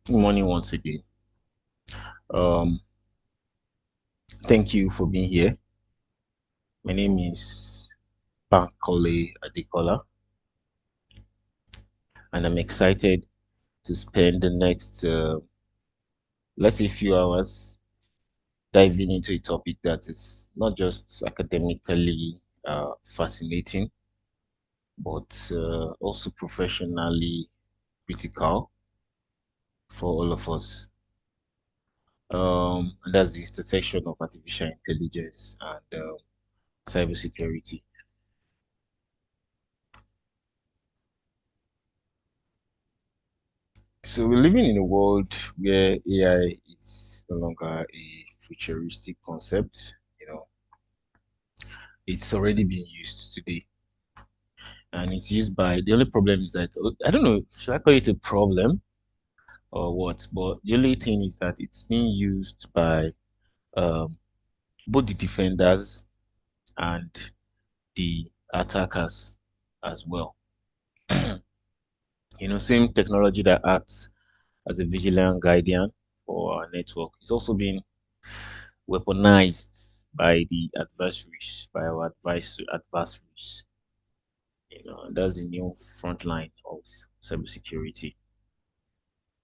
Good morning once again. Um, Thank you for being here. My name is Bankole Adekola, and I'm excited to spend the next, let's say, few hours diving into a topic that is not just academically fascinating, but also professionally critical for all of us. And that's the intersection of artificial intelligence and cybersecurity. So we're living in a world where AI is no longer a futuristic concept. It's already being used today, and it's used by. The only problem is that I don't know. Should I call it a problem or what? But the only thing is that it's being used by um, both the defenders and the attackers as well. Same technology that acts as a vigilant guardian for our network is also being weaponized by the adversaries, by our adversaries. That's the new front line of cybersecurity,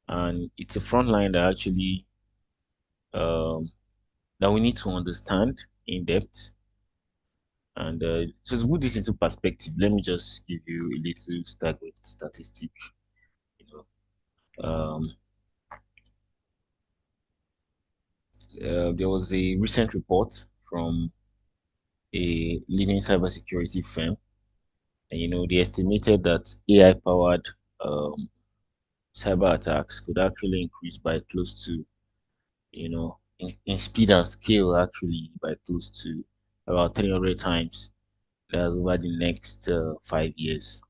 and it's a front line that actually um, that we need to understand in depth. And so to put this into perspective, let me just give you a little staggering statistic. You um, there was a recent report from a leading cybersecurity firm, and they estimated that AI-powered um, cyber attacks could actually increase by close to, in speed and scale, actually by close to about 300 times. That's over the next 5 years.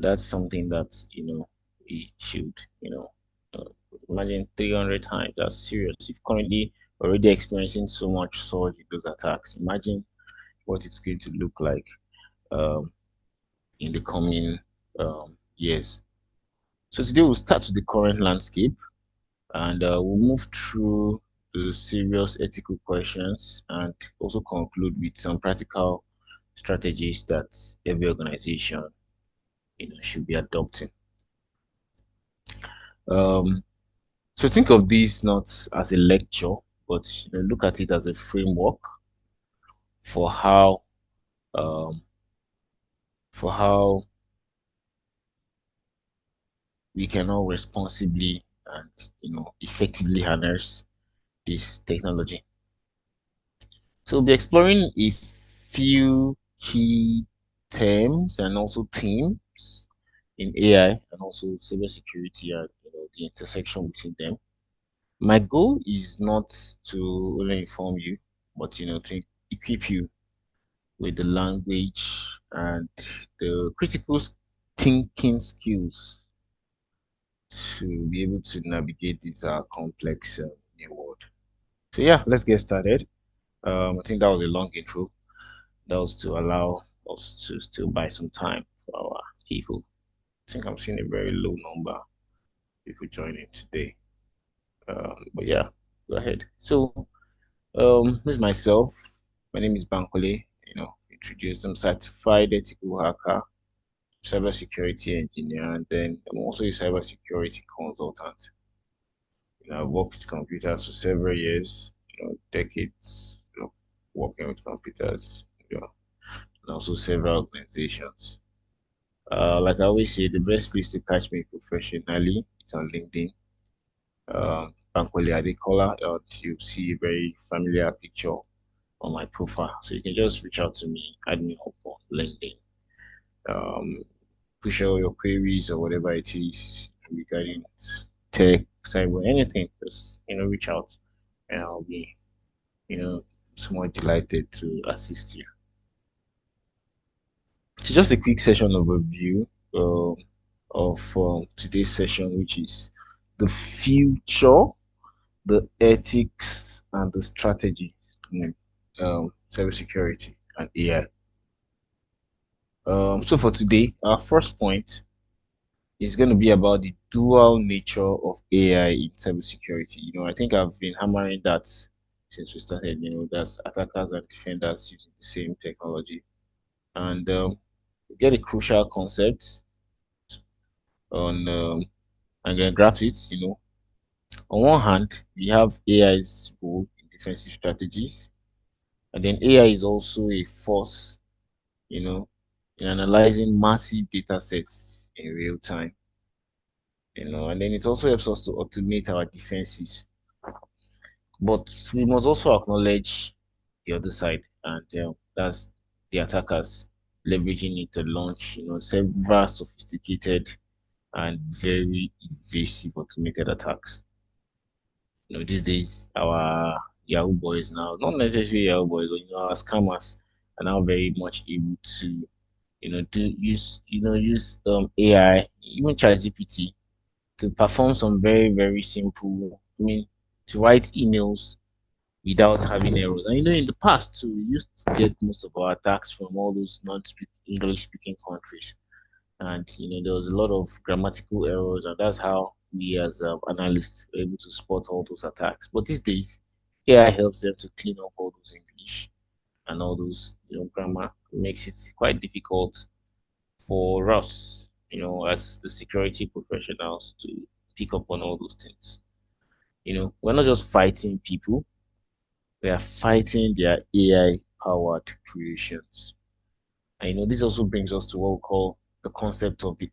That's something that, we should, uh, imagine 300 times. That's serious. If currently already experiencing so much surge in those attacks, imagine what it's going to look like um, in the coming years. So today we'll start with the current landscape, and we'll move through the serious ethical questions and also conclude with some practical strategies that every organization should be adopting. Um, so think of this not as a lecture, but look at it as a framework for how um, for how we can all responsibly and effectively harness this technology. So we'll be exploring a few key terms and also themes in AI and also cybersecurity and the intersection between them. My goal is not to only inform you, but to equip you with the language and the critical thinking skills to be able to navigate this complex new world. So yeah, let's get started. I think that was a long intro. That was to allow us to still buy some time for our people. I think I'm seeing a very low number of people joining today. But yeah, go ahead. So, this is myself. My name is Bankole. Introduced. I'm certified ethical hacker, cybersecurity engineer, and then I'm also a cybersecurity consultant. I've worked with computers for several years, decades, working with computers, and also several organizations. Like I always say, the best place to catch me professionally is on LinkedIn. Bankole Adekola, you see a very familiar picture on my profile. So you can just reach out to me, add me up on LinkedIn. Um, Push all your queries or whatever it is regarding tech, cyber, anything. Just reach out, and I'll be you know so much delighted to assist you. So just a quick session overview of today's session, which is the future, the ethics, and the strategy in cybersecurity and AI. So for today, our first point is going to be about the dual nature of AI in cybersecurity. I think I've been hammering that since we started. That's attackers and defenders using the same technology. And we get a crucial concept on, I'm going to grasp it. On one hand, we have AI's role in defensive strategies, and then AI is also a force, you know, in analyzing massive data sets in real time. And then it also helps us to automate our defenses. But we must also acknowledge the other side, and that's the attackers leveraging it to launch, several sophisticated and very invasive automated attacks. These days, our Yahoo boys now, not necessarily Yahoo boys, but our scammers are now very much able to, use AI, even ChatGPT, to perform some very, very simple, to write emails without having errors. And in the past too, we used to get most of our attacks from all those non-speak English speaking countries. And there was a lot of grammatical errors, and that's how we as analysts were able to spot all those attacks. But these days, AI helps them to clean up all those English and all those grammar. It makes it quite difficult for us, as the security professionals to pick up on all those things. We're not just fighting people, we are fighting their AI powered creations. And this also brings us to what we call the concept of the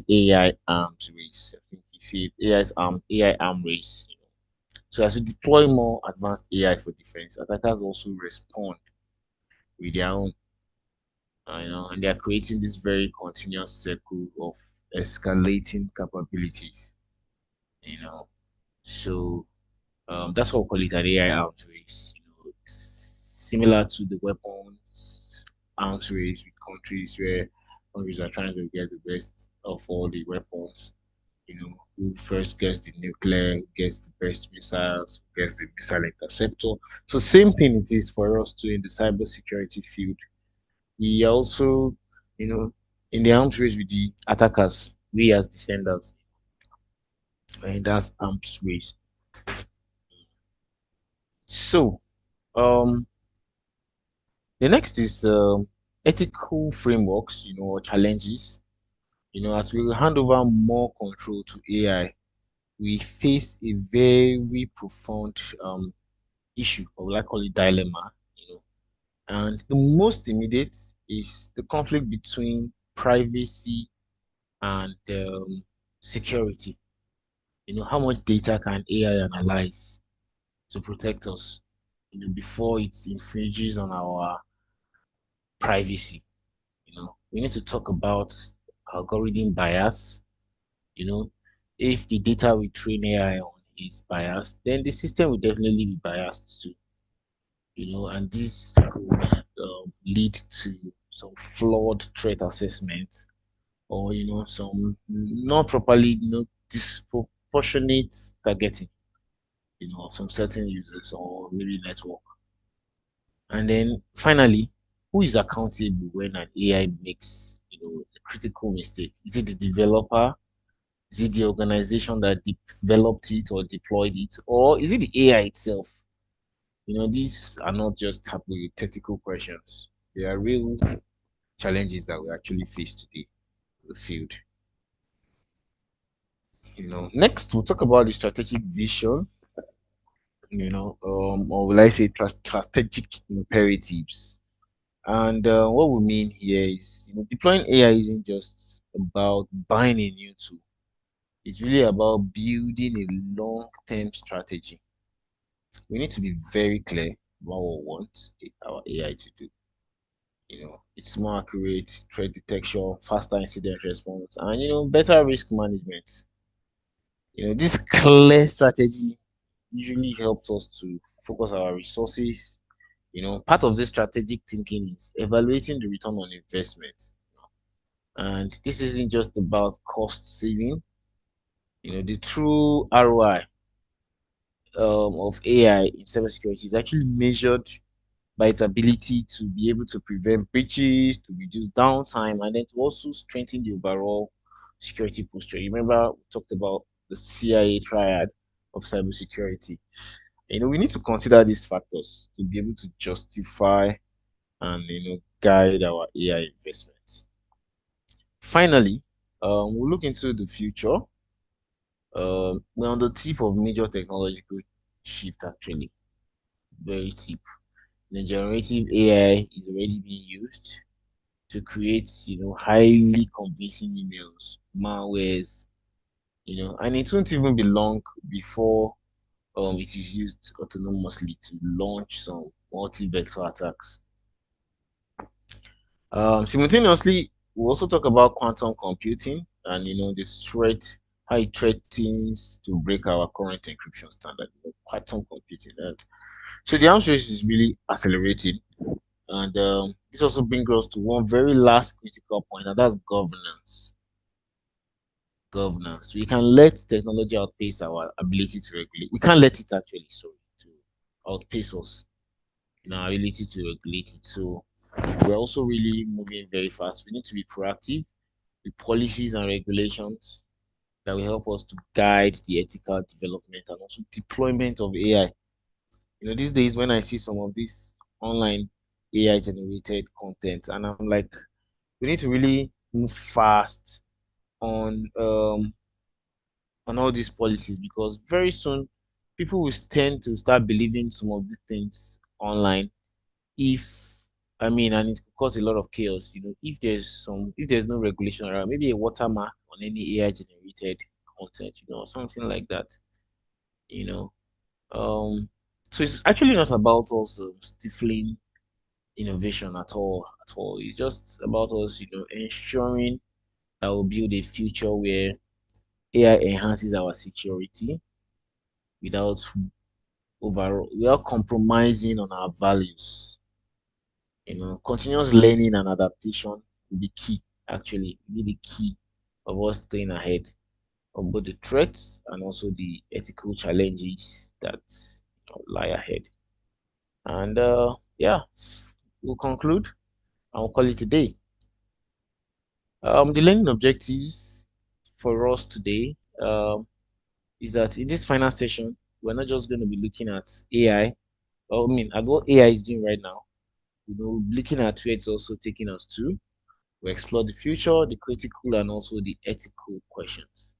AI arms race. I think you see it, AI arm race. So as we deploy more advanced AI for defense, attackers also respond with their own, and they are creating this very continuous circle of escalating capabilities. You know, so that's what we call it an AI arms race. Similar to the weapons arms race with countries where countries are trying to get the best of all the weapons. Who first gets the nuclear, who gets the best missiles, who gets the missile interceptor. So same thing it is for us too in the cybersecurity field. We are also, you know, in the arms race with the attackers, we as defenders, and that's arms race. So, um, the next is ethical frameworks, or challenges. As we hand over more control to AI, we face a very profound issue, or like call it dilemma. And the most immediate is the conflict between privacy and security. How much data can AI analyze to protect us, before it infringes on our privacy? We need to talk about algorithm bias. You know, if the data we train AI on is biased, then the system will definitely be biased too. And this could lead to some flawed threat assessment, or some not properly disproportionate targeting, of some certain users or maybe network. And then finally, who is accountable when an AI makes a critical mistake? Is it the developer? Is it the organization that developed it or deployed it, or is it the AI itself? These are not just hypothetical questions. They are real challenges that we actually face today in the field. Next we'll talk about the strategic vision, or will I say strategic imperatives. And what we mean here is, deploying AI isn't just about buying a new tool. It's really about building a long-term strategy. We need to be very clear about what we want our AI to do. It's more accurate threat detection, faster incident response, and better risk management. This clear strategy usually helps us to focus our resources. Part of this strategic thinking is evaluating the return on investment. And this isn't just about cost saving. The true ROI of AI in cybersecurity is actually measured by its ability to be able to prevent breaches, to reduce downtime, and then to also strengthen the overall security posture. You remember we talked about the CIA triad of cybersecurity. We need to consider these factors to be able to justify and guide our AI investments. Finally, we'll look into the future. We're on the tip of major technological shift, actually, very tip. The generative AI is already being used to create, highly convincing emails, malwares, and it won't even be long before it is used autonomously to launch some multi-vector attacks. Simultaneously, we also talk about quantum computing and the threat, how it threatens to break our current encryption standard. Quantum computing, and so the answer is really accelerating. And this also brings us to one very last critical point, and that's governance. Governance. We can let technology outpace our ability to regulate. We can't let it actually, sorry, to outpace us in our ability to regulate it. So we're also really moving very fast. We need to be proactive with policies and regulations that will help us to guide the ethical development and also deployment of AI. These days when I see some of this online AI generated content, and I'm like, we need to really move fast on um on all these policies because very soon people will tend to start believing some of these things online if and it could cause a lot of chaos. If there's no regulation around, maybe a watermark on any AI generated content, something like that, you know. Um, so it's actually not about us stifling innovation at all. It's just about us, ensuring that we'll build a future where AI enhances our security without without compromising on our values. Continuous learning and adaptation will be key, actually, will be the key of us staying ahead of both the threats and also the ethical challenges that lie ahead. And yeah, we'll conclude and we'll call it a day. The learning objectives for us today is that in this final session, we're not just going to be looking at AI, at what AI is doing right now. Looking at where it's also taking us to. We explore the future, the critical, and also the ethical questions.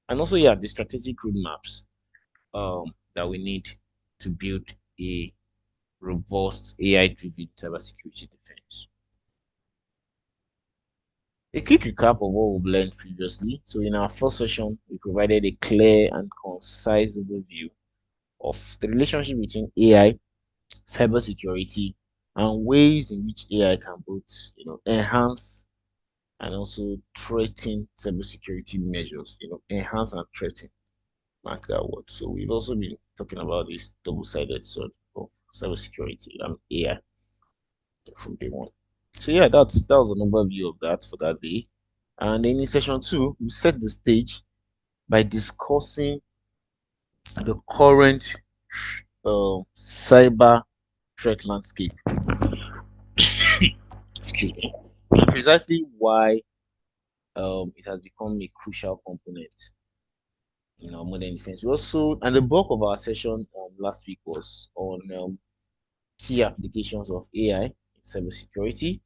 And also, yeah, the strategic roadmaps that we need to build a robust AI-driven cybersecurity defense. A quick recap of what we've learned previously. So in our first session, we provided a clear and concise overview of the relationship between AI, cybersecurity, and ways in which AI can both, enhance and also threaten cybersecurity measures, enhance and threaten, mark that word. So we've also been talking about this double-sided sword of cybersecurity and AI from day one. So yeah, that was an overview of that for that day. And then in session two, we set the stage by discussing the current cyber threat landscape. Excuse me. And precisely why it has become a crucial component in our modern defense. We also, and the bulk of our session last week was on key applications of AI in cybersecurity.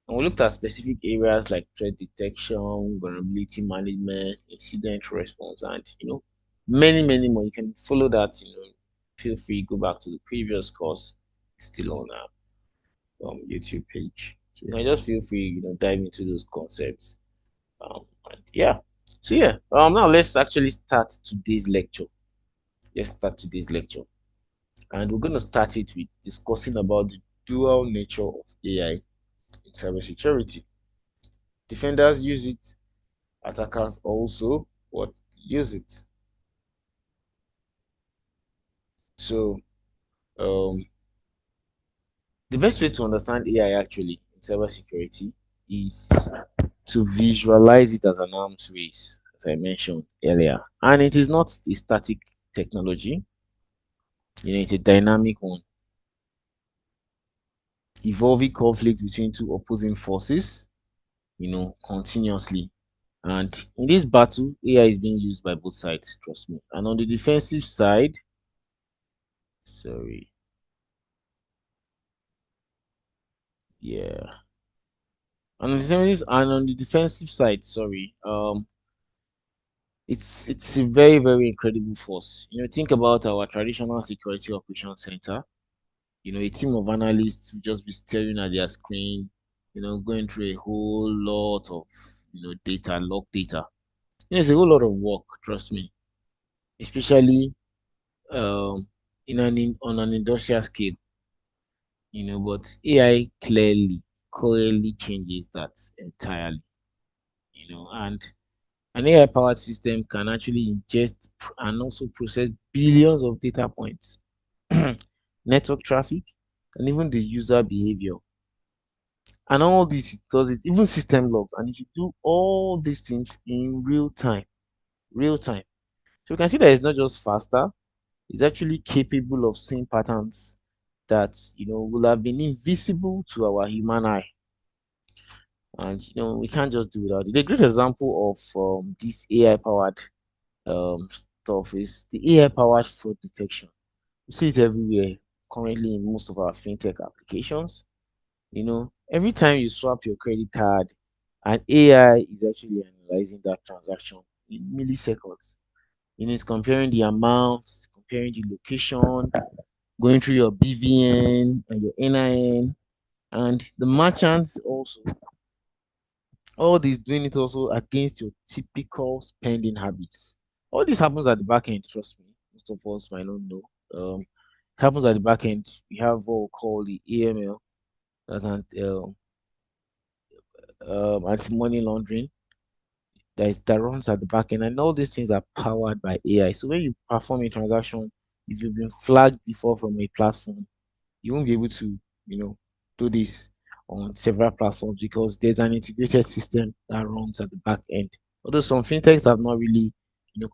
And we looked at specific areas like threat detection, vulnerability management, incident response, and many, many more. You can follow that, feel free, go back to the previous course, it's still on our YouTube page. So you can just feel free, dive into those concepts. And yeah. So yeah, now let's actually start today's lecture. Let's start today's lecture. And we're going to start it with discussing about the dual nature of AI in cybersecurity. Defenders use it, attackers also what use it. So um, the best way to understand AI actually in cybersecurity is to visualize it as an arms race, as I mentioned earlier. And it is not a static technology, it's a dynamic one, evolving conflict between two opposing forces, continuously. And in this battle, AI is being used by both sides, trust me. And on the defensive side, sorry, yeah. On the defensive side, sorry, it's a very, very incredible force. Think about our traditional security operations center. A team of analysts will just be staring at their screen, going through a whole lot of data, log data. It's a whole lot of work, trust me, especially on an industrial scale. But AI clearly changes that entirely. And an AI powered system can actually ingest and also process billions of data points, network traffic, and even the user behavior. And all this it does it, even system logs. And if you do all these things in real time. So you can see that it's not just faster, it's actually capable of seeing patterns that will have been invisible to our human eye. And we can't just do without it. A great example of this AI powered stuff is the AI powered fraud detection. You see it everywhere currently in most of our fintech applications. Every time you swap your credit card, an AI is actually analyzing that transaction in milliseconds. It's comparing the amount, comparing the location, going through your BVN and your NIN, and the merchants also. All this doing it also against your typical spending habits. All this happens at the back end, trust me. Most of us might not know. Happens at the back end. We have what we call the AML, that anti-money laundering, that runs at the back end, and all these things are powered by AI. So when you perform a transaction, if you've been flagged before from a platform, you won't be able to, do this on several platforms because there's an integrated system that runs at the back end. Although some fintechs have not really,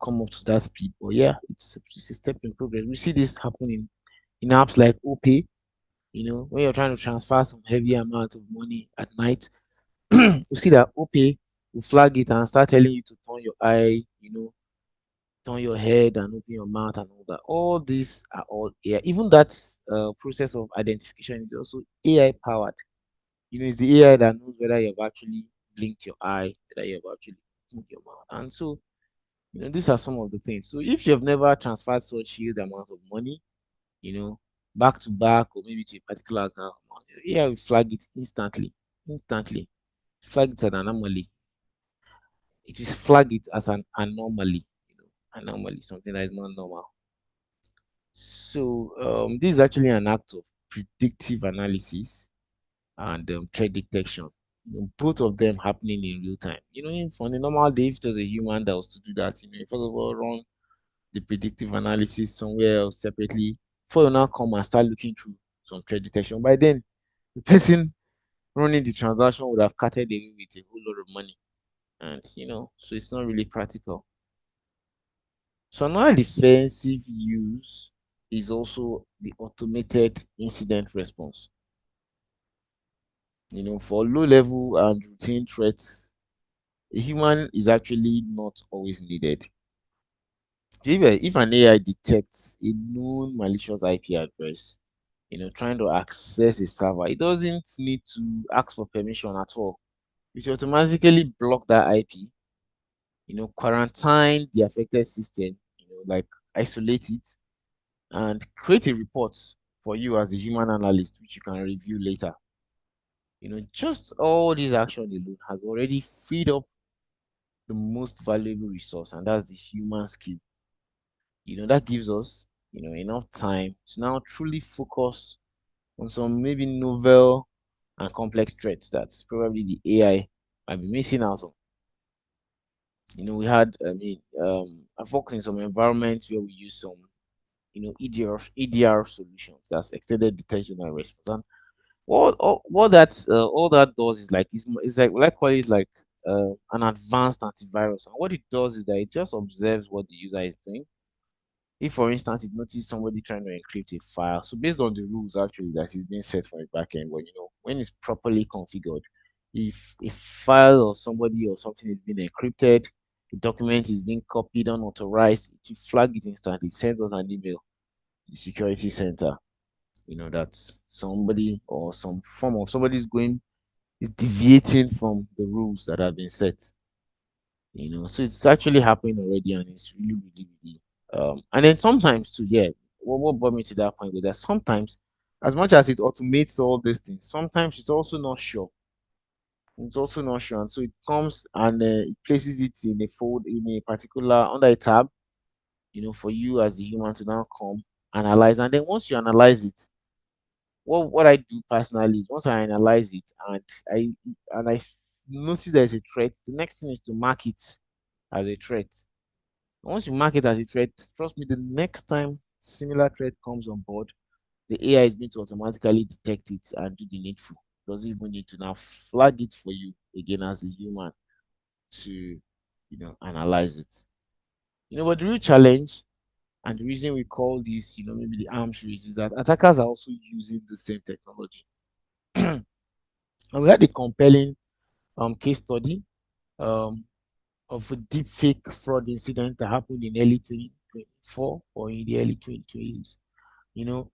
come up to that speed, but yeah, it's a step in progress. We see this happening in apps like OPay. When you're trying to transfer some heavy amount of money at night, you see that OPay will flag it and start telling you to turn your eye, turn your head and open your mouth and all that. All these are all AI. Even that process of identification is also AI powered. It's the AI that knows whether you've actually blinked your eye, whether you've actually opened your mouth. And so, these are some of the things. So if you've never transferred such huge amount of money, you know, back to back or maybe to a particular account, AI will flag it instantly. Instantly. Flag it as an anomaly. It is flag it as an anomaly, anomaly, something that is not normal. So this is actually an act of predictive analysis and threat detection. Both of them happening in real time. If on a normal day, if it was a human that was to do that, first of all, run the predictive analysis somewhere else separately before you now come and start looking through some threat detection. By then, the person running the transaction would have carted away with a whole lot of money. And, so it's not really practical. So another defensive use is also the automated incident response. For low level and routine threats, a human is actually not always needed. If an AI detects a known malicious IP address, trying to access a server, it doesn't need to ask for permission at all. It will automatically block that IP, quarantine the affected system, like isolate it and create a report for you as a human analyst, which you can review later. Just all this action alone has already freed up the most valuable resource, and that's the human skill. That gives us, enough time to now truly focus on some maybe novel and complex threats that's probably the AI might be missing out on. I've worked in some environments where we use some, EDR solutions, that's extended detection and response. And all that does is like it's like likewise like an advanced antivirus. And what it does is that it just observes what the user is doing. If, for instance, it notices somebody trying to encrypt a file, so based on the rules actually that is being set for a backend, but when it's properly configured, If a file or somebody or something is being encrypted, a document is being copied unauthorized, it will flag it instantly, send us an email to the security center. That somebody or some form of somebody is deviating from the rules that have been set. So it's actually happening already, and it's really, really, really. And then sometimes too, yeah. What brought me to that point was that sometimes, as much as it automates all these things, sometimes it's also not sure. It's also not sure, and so it comes and it places it in a fold in a particular under a tab. For you as a human to now come analyze, and then once you analyze it, what I do personally is once I analyze it I and I notice there's a threat, the next thing is to mark it as a threat. Once you mark it as a threat, trust me, the next time similar threat comes on board, the AI is going to automatically detect it and do the needful. Doesn't even need to now flag it for you again as a human to, analyze it. But the real challenge and the reason we call this, maybe the arms race is that attackers are also using the same technology. And we had a compelling case study um, of a deep fake fraud incident that happened in early 2024 or in the early 2020s. You know,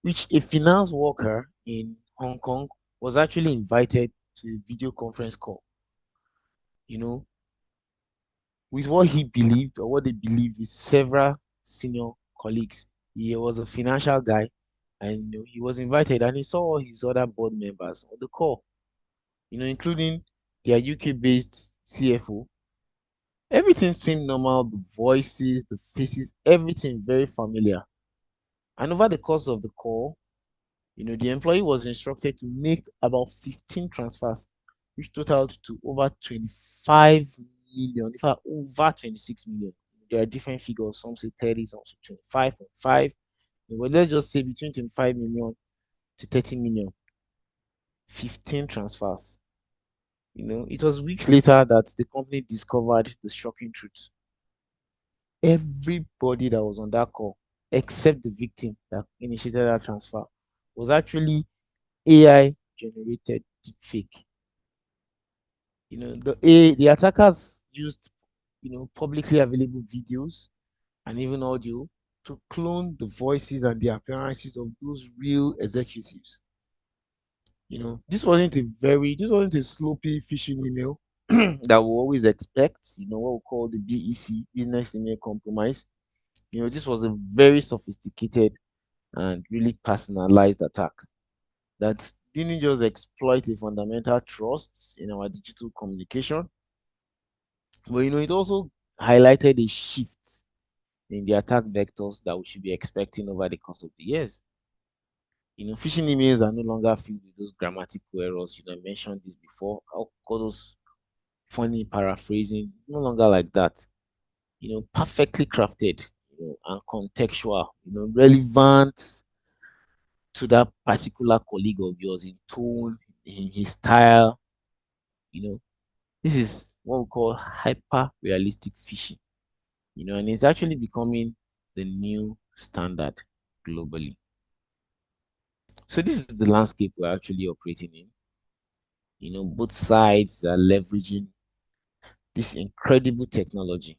which a finance worker in Hong Kong was actually invited to a video conference call, you know, with what he believed or what they believed with several senior colleagues. He was a financial guy and he was invited and he saw all his other board members on the call, including their UK based CFO. Everything seemed normal, the voices, the faces, everything very familiar. And over the course of the call, the employee was instructed to make about 15 transfers, which totaled to over 25 million, in fact, over 26 million. There are different figures. Some say 30, some say 25.5. But let's just say between 25 million to 30 million, 15 transfers. It was weeks later that the company discovered the shocking truth. Everybody that was on that call, except the victim that initiated that transfer, was actually AI generated deepfake. The attackers used publicly available videos and even audio to clone the voices and the appearances of those real executives. This wasn't a sloppy phishing email that we always expect, what we call the BEC, business email compromise. This was a very sophisticated and really personalized attack that didn't just exploit a fundamental trust in our digital communication, but it also highlighted a shift in the attack vectors that we should be expecting over the course of the years. Phishing emails are no longer filled with those grammatical errors. I mentioned this before. I'll call those funny paraphrasing, no longer like that. Perfectly crafted, and contextual, relevant to that particular colleague of yours in tone, in his style. You know, this is what we call hyper realistic phishing, and it's actually becoming the new standard globally. So this is the landscape we're actually operating in. Both sides are leveraging this incredible technology,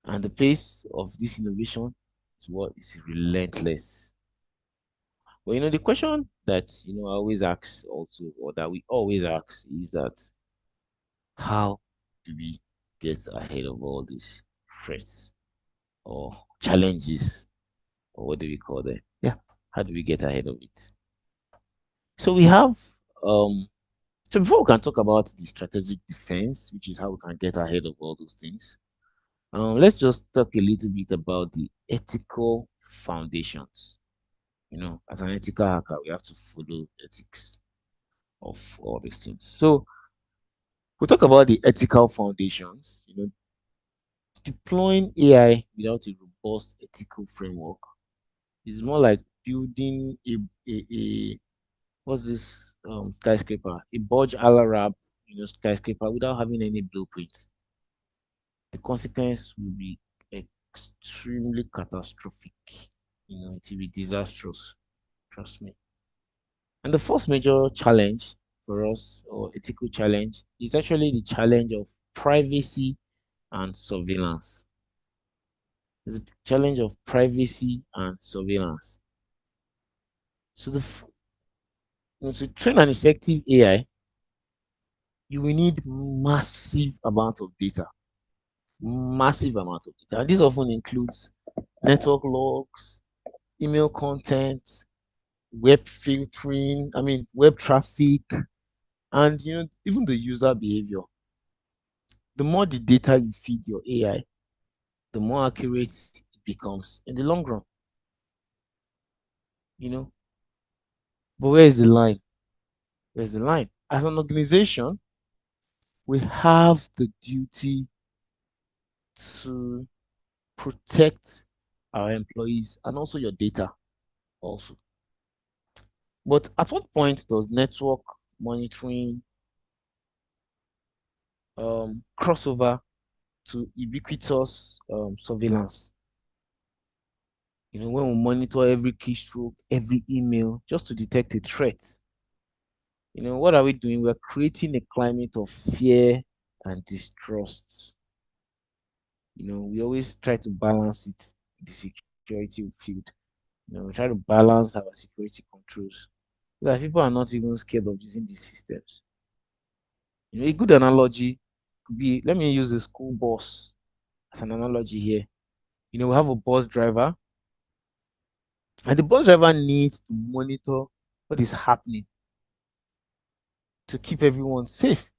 and the pace of this innovation is what is relentless. But the question that I always ask also, or that we always ask, is that how do we get ahead of all these threats or challenges, or what do we call them? Yeah, how do we get ahead of it? So we have um so before we can talk about the strategic defense, which is how we can get ahead of all those things, let's just talk a little bit about the ethical foundations. As an ethical hacker, we have to follow ethics of all these things. So we'll talk about the ethical foundations. Deploying AI without a robust ethical framework is more like building a what's this skyscraper, a Burj Al Arab, skyscraper without having any blueprints. The consequence will be extremely catastrophic. It will be disastrous. Trust me. And the first major challenge for us, or ethical challenge, is actually the challenge of privacy and surveillance. It's a challenge of privacy and surveillance. So to train an effective AI, you will need massive amount of data, massive amount of data. And this often includes network logs, email content, web filtering, web traffic, and even the user behavior. The more the data you feed your AI, the more accurate it becomes in the long run. You know, but where is the line? Where's the line? As an organization, we have the duty to protect our employees and also your data also. But at what point does network monitoring crossover to ubiquitous surveillance? When we monitor every keystroke, every email, just to detect a threat. What are we doing? We're creating a climate of fear and distrust. We always try to balance it, the security field. We try to balance our security controls so that people are not even scared of using these systems. A good analogy could be, let me use the school bus as an analogy here. We have a bus driver, and the bus driver needs to monitor what is happening to keep everyone safe.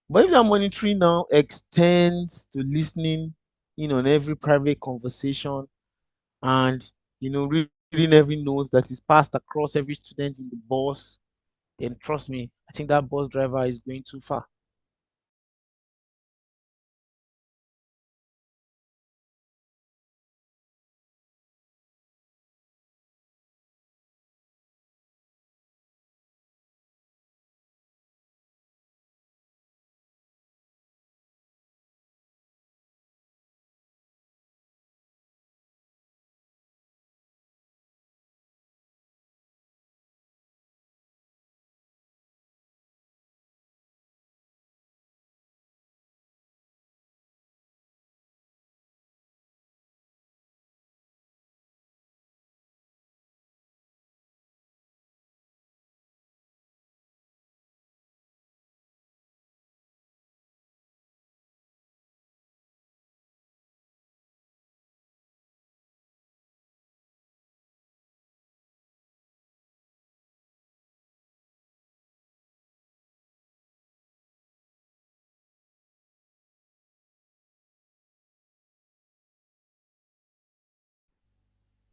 But if that monitoring now extends to listening in on every private conversation and reading every note that is passed across every student in the bus, then trust me, I think that bus driver is going too far.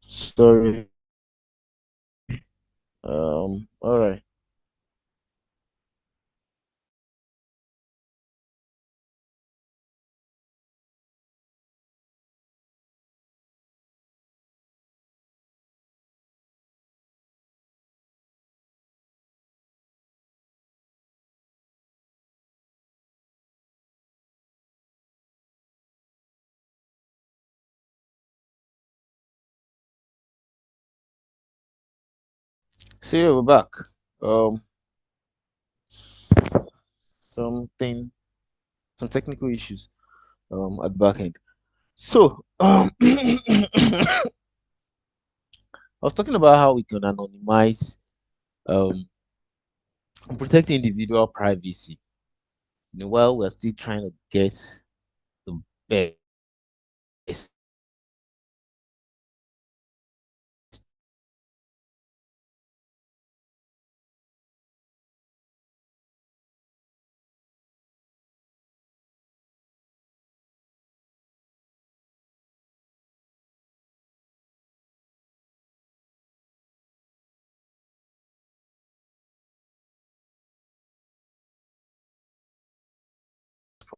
Sorry. All right. See, we're back. Um, something, some technical issues at the back end. So, I was talking about how we can anonymize um and protect individual privacy. While we're still trying to get the best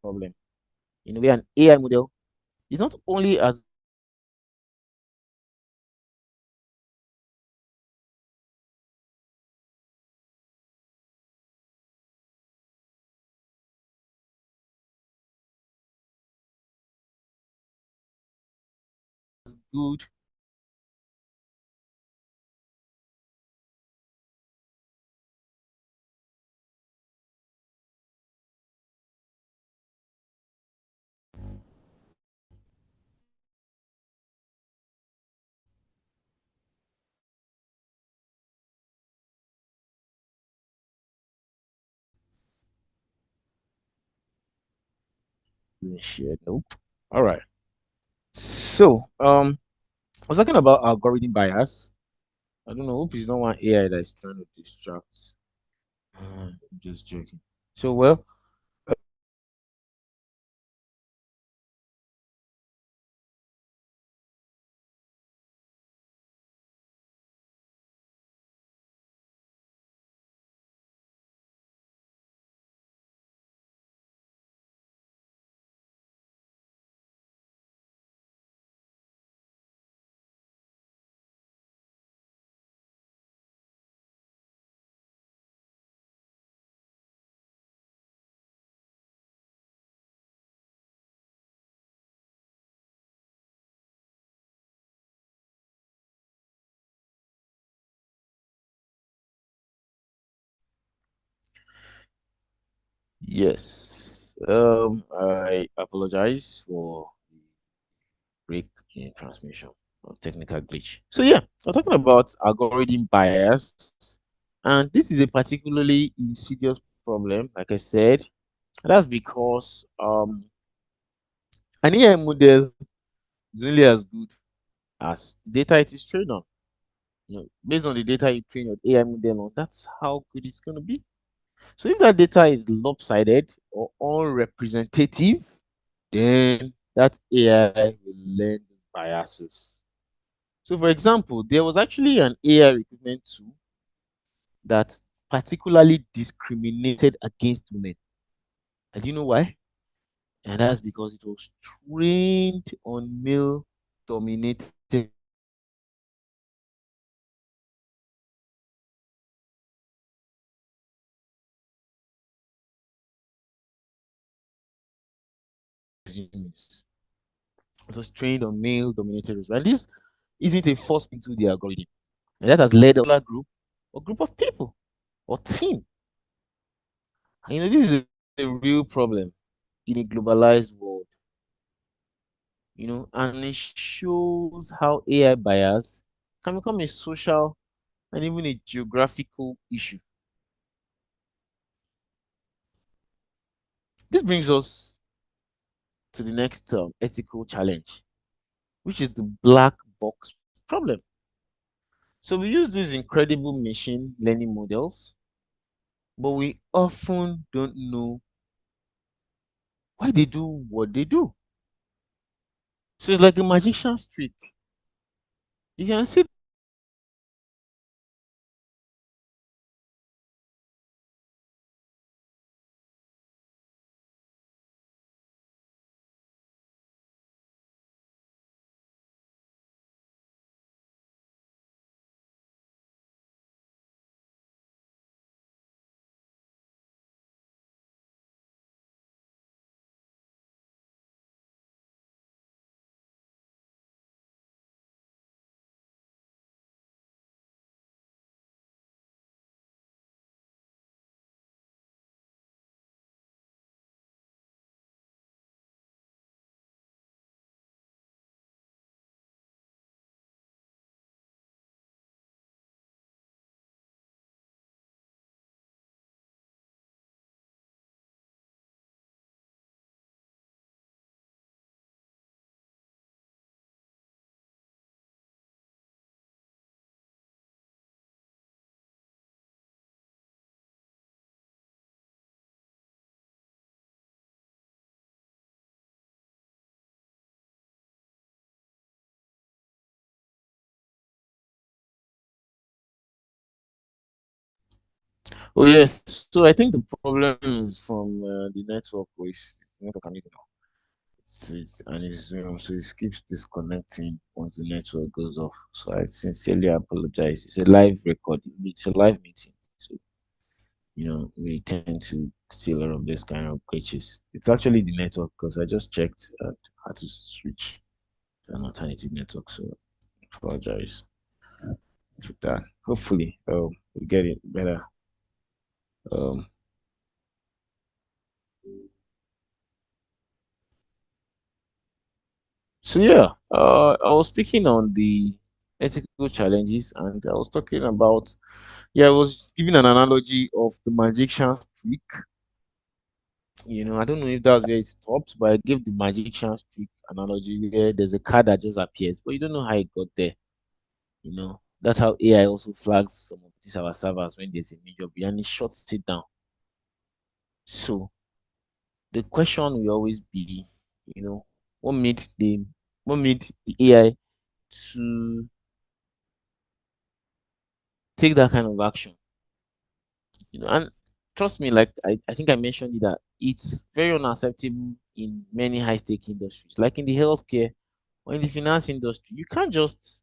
problem. Where an AI model is not only as good Share. Nope. All right. So, I was talking about algorithm bias. I don't know. Hope it's not one AI that is trying to distract. I'm just joking. So, well, yes. I apologize for the break in transmission or technical glitch. So yeah, we're talking about algorithm bias, and this is a particularly insidious problem. Like I said, and that's because an AI model is only as good as the data it is trained on. Based on the data you train your AI model on, that's how good it's going to be. So if that data is lopsided or unrepresentative, then that AI will learn biases. So, for example, there was actually an AI recruitment tool that particularly discriminated against women. And you know why? And that's because it was trained on male dominated resumes. It was trained on male dominated resumes. And this isn't a force into the algorithm. And that has led a particular group or group of people or team. And this is a real problem in a globalized world, and it shows how AI bias can become a social and even a geographical issue. This brings us to the next ethical challenge, which is the black box problem. So we use these incredible machine learning models, but we often don't know why they do what they do. So it's like a magician's trick. You can see Oh yes. So I think the problem is from the network, or it's the network I'm using now. So it keeps disconnecting once the network goes off. So I sincerely apologize. It's a live recording. It's a live meeting. So we tend to see a lot of this kind of glitches. It's actually the network because I just checked how to switch to an alternative network. So I apologize for that. Hopefully, we get it better. Um, So yeah, I was speaking on the ethical challenges, and I was talking about, yeah, I was giving an analogy of the magician's trick. I don't know if that's where it stops, but I gave the magician's trick analogy where there's a card that just appears, but you don't know how it got there. That's how AI also flags some of these our servers when there's a major breach and it shuts it down. So the question will always be, you know, what made the what made the AI to take that kind of action? And trust me, like I think I mentioned it, that it's very unacceptable in many high stake industries, like in the healthcare or in the finance industry. You can't just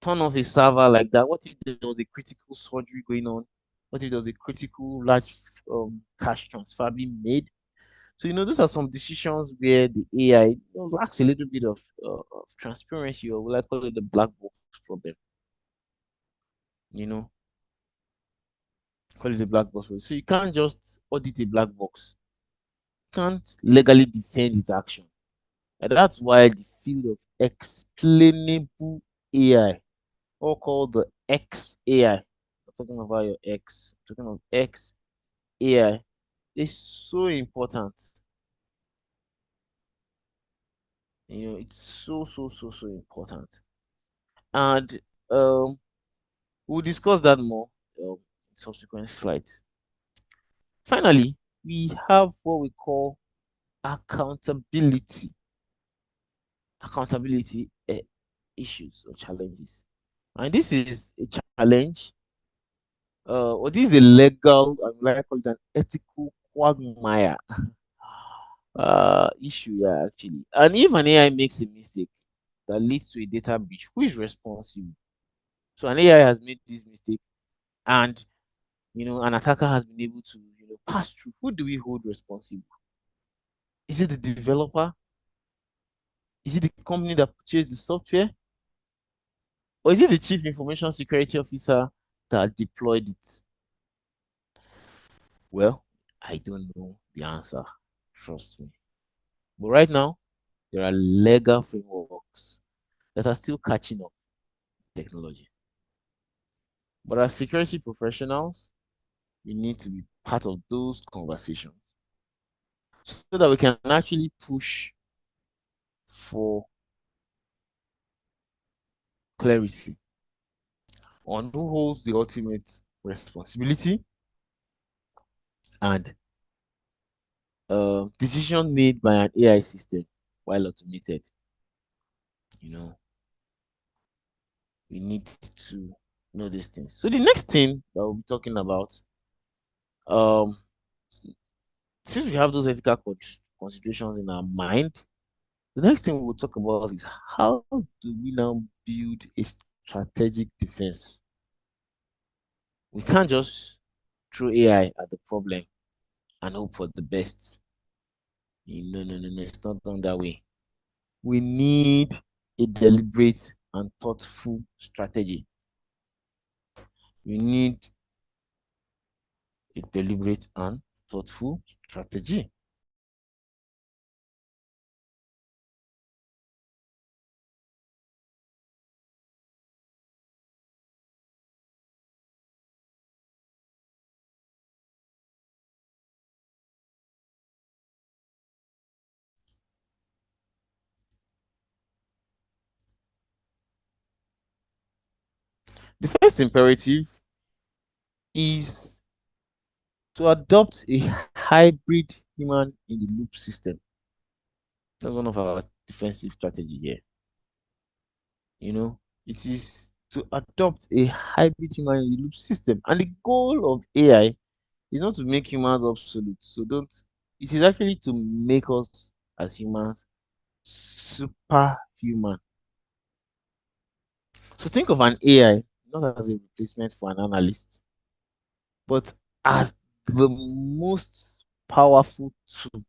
turn off a server like that. What if there was a critical surgery going on? What if there was a critical large cash transfer being made? So those are some decisions where the AI lacks a little bit of transparency, or what I call it the black box problem. You know, call it the black box problem. So you can't just audit a black box. You can't legally defend its action. And that's why the field of explainable AI, or called the XAI, I'm talking about your X, I'm talking of XAI, is so important. It's so so so so important. And we'll discuss that more in subsequent slides. Finally, we have what we call accountability. Accountability issues or challenges. And this is a challenge, or this is a legal, I would like to call it an ethical quagmire issue, yeah, actually. And if an AI makes a mistake that leads to a data breach, who is responsible? So an AI has made this mistake, and an attacker has been able to pass through. Who do we hold responsible? Is it the developer? Is it the company that purchased the software? Or is it the chief information security officer that deployed it? Well, I don't know the answer. Trust me. But right now, there are legal frameworks that are still catching up with technology. But as security professionals, we need to be part of those conversations so that we can actually push for clarity on who holds the ultimate responsibility, and decision made by an AI system while automated. You know, we need to know these things. So the next thing that we'll be talking about, um, since we have those ethical considerations in our mind, the next thing we'll talk about is how do we now build a strategic defense? We can't just throw AI at the problem and hope for the best. No, no, no, no, it's not done that way. We need a deliberate and thoughtful strategy. We need a deliberate and thoughtful strategy. The first imperative is to adopt a hybrid human in the loop system. That's one of our defensive strategy here. It is to adopt a hybrid human in the loop system. And the goal of AI is not to make humans obsolete. So don't, it is actually to make us as humans superhuman. So think of an AI not as a replacement for an analyst, but as the most powerful tool.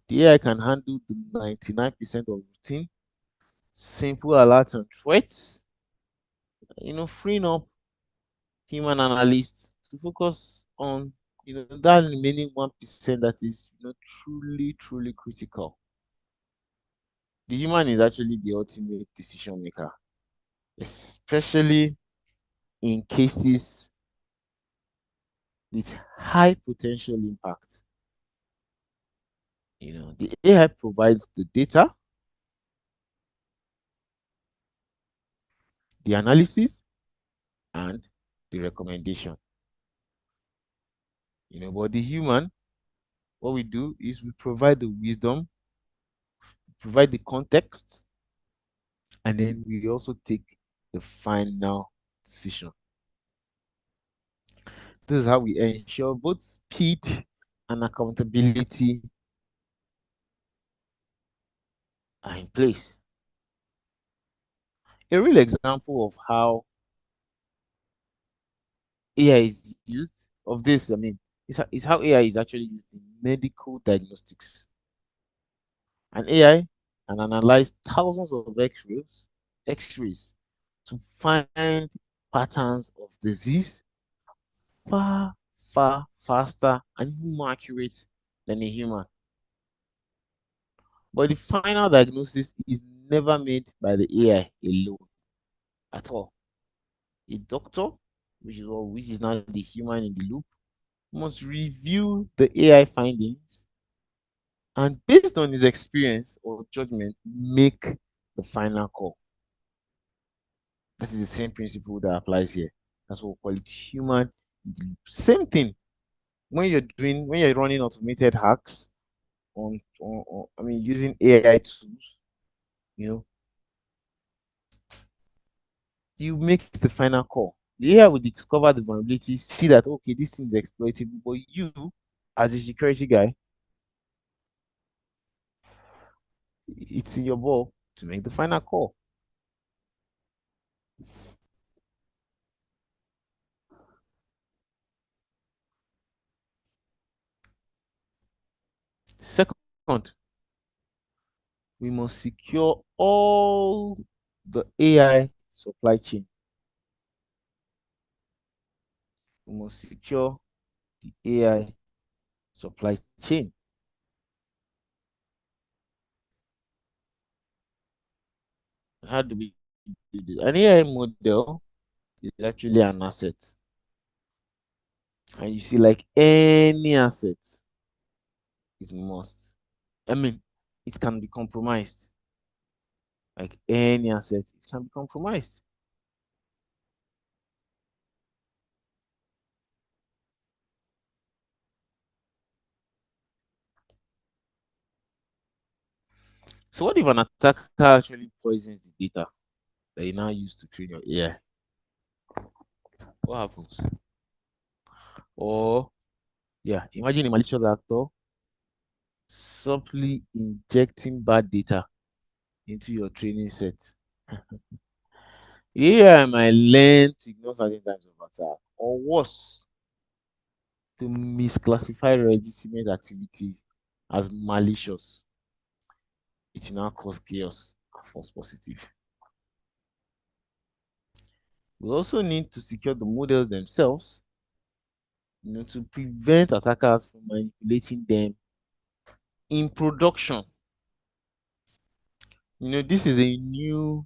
The AI can handle the 99% of routine, simple alerts and threats, freeing up human analysts to focus on that remaining 1% that is truly truly critical. The human is actually the ultimate decision maker, especially in cases with high potential impact. The AI provides the data, the analysis, and the recommendation. But the human, what we do is we provide the wisdom, provide the context, and then we also take the final decision. This is how we ensure both speed and accountability are in place. A real example of how AI is used, of this, I mean, is how AI is actually used in medical diagnostics. An AI can analyze thousands of X-rays to find patterns of disease far, far faster and even more accurate than a human. But the final diagnosis is never made by the AI alone at all. A doctor, which is now the human in the loop, must review the AI findings and based on his experience or judgment, make the final call. That is the same principle that applies here. That's what we call it human in the loop. Same thing when you're running automated hacks I mean using AI tools, you know, you make the final call. The AI will discover the vulnerability, see that okay, this thing is exploitable, but you, as a security guy, it's in your ball to make the final call. Second, we must secure all the AI supply chain. We must secure the AI supply chain. How do we do this? An AI model is actually an asset. And you see, like any asset, it must. I mean, it can be compromised. Like any asset, it can be compromised. So what if an attacker actually poisons the data that you now use to train your AI? What happens? Or yeah, imagine a malicious actor subtly injecting bad data into your training set. AI might learn to ignore certain types of attack, or worse, to misclassify legitimate activities as malicious. It will now cause chaos and false positive. We also need to secure the models themselves, to prevent attackers from manipulating them in production. This is a new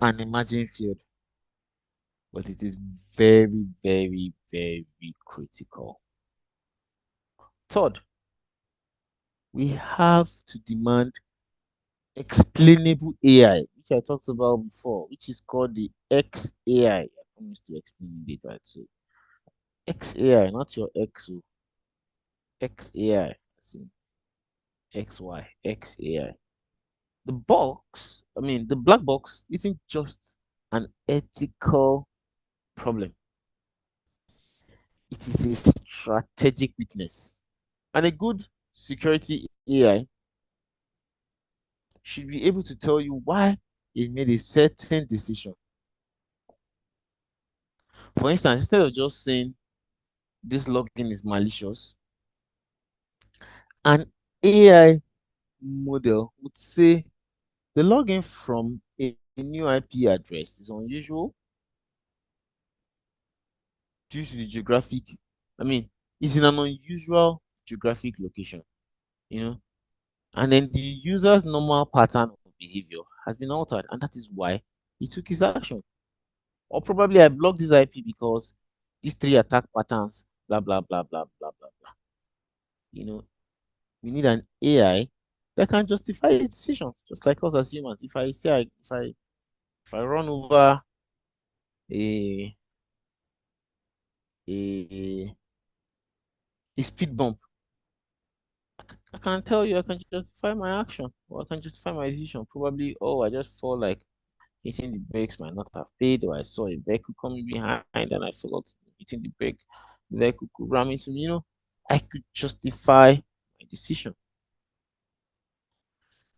and emerging field, but it is very, very, very critical. Third, we have to demand explainable AI, which I talked about before, which is called the XAI. I promise to explain later. So XAI, not your XO, XAI, as in XY, XAI. The black box isn't just an ethical problem. It is a strategic weakness. And a good security AI should be able to tell you why it made a certain decision. For instance, instead of just saying this login is malicious, an AI model would say the login from a new IP address is unusual due to the geographic, I mean, it's in an unusual geographic location, you know, and then the user's normal pattern of behavior has been altered, and that is why he took his action. Or probably I blocked this IP because these three attack patterns blah blah blah blah blah blah blah. You know, we need an AI that can justify its decisions, just like us as humans. If I say if I run over a a a speed bump, I can tell you I can justify my action or I can justify my decision. Probably, oh, I just felt like hitting the brakes might not have paid, or I saw a vehicle coming behind and I forgot hitting the brake. The vehicle could ram into me. I could justify my decision.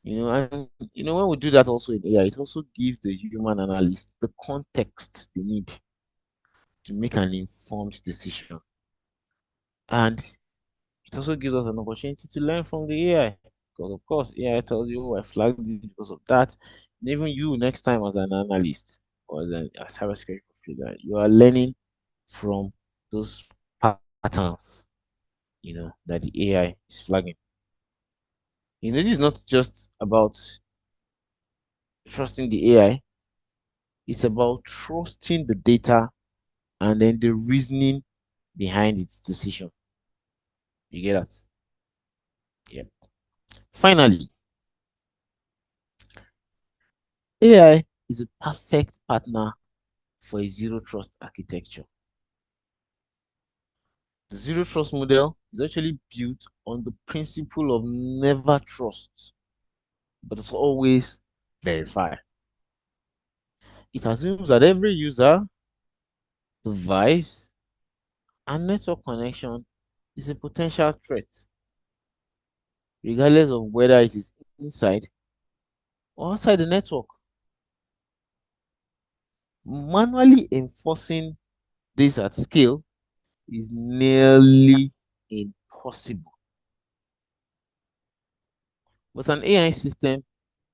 And when we do that also in AI, it also gives the human analyst the context they need to make an informed decision. And it also gives us an opportunity to learn from the AI. Because of course, AI tells you, oh, I flagged this because of that. And even you next time as an analyst or as a cybersecurity professional, you are learning from those patterns, that the AI is flagging. This is not just about trusting the AI, it's about trusting the data and then the reasoning behind its decision. You get that? Yeah. Finally, AI is a perfect partner for a zero trust architecture. The zero trust model is actually built on the principle of never trust, but it's always verify. It assumes that every user, device, and network connection is a potential threat, regardless of whether it is inside or outside the network. Manually enforcing this at scale is nearly impossible. But an AI system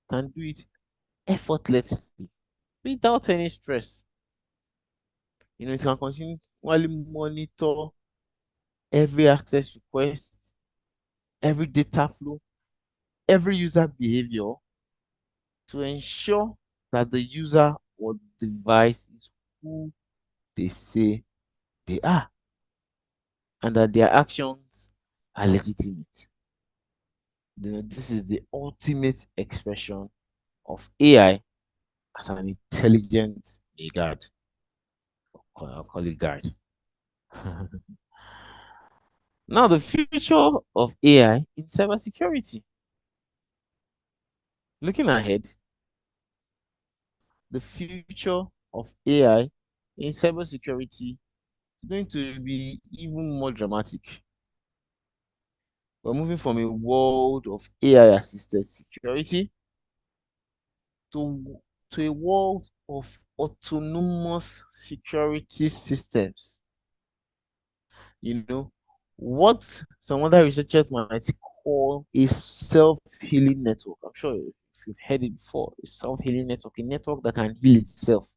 can do it effortlessly without any stress. It can continually monitor every access request, every data flow, every user behavior to ensure that the user or device is who they say they are and that their actions are legitimate. This is the ultimate expression of AI as an intelligent guard. I'll call it guard. Now, the future of AI in cybersecurity. Looking ahead, the future of AI in cybersecurity is going to be even more dramatic. We're moving from a world of AI assisted security to, to a world of autonomous security systems. You know, what some other researchers might call a self-healing network. I'm sure if you've heard it before, a self-healing network, a network that can heal itself.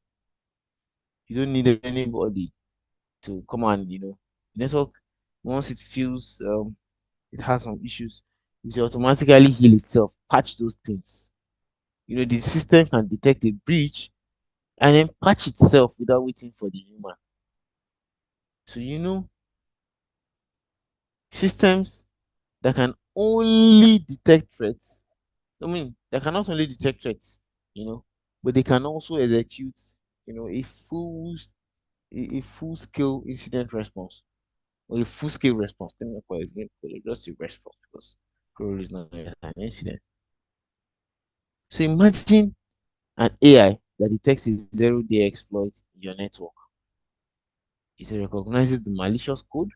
You don't need anybody to come and, the network, once it feels it has some issues, it will automatically heal itself, patch those things. The system can detect a breach and then patch itself without waiting for the human. So, systems that can only detect threats. I mean, they can not only detect threats, but they can also execute, a full scale incident response or a full scale response. Let me not call it just a response because probably is not an incident. So imagine an AI that detects a zero-day exploit in your network. It recognizes the malicious code,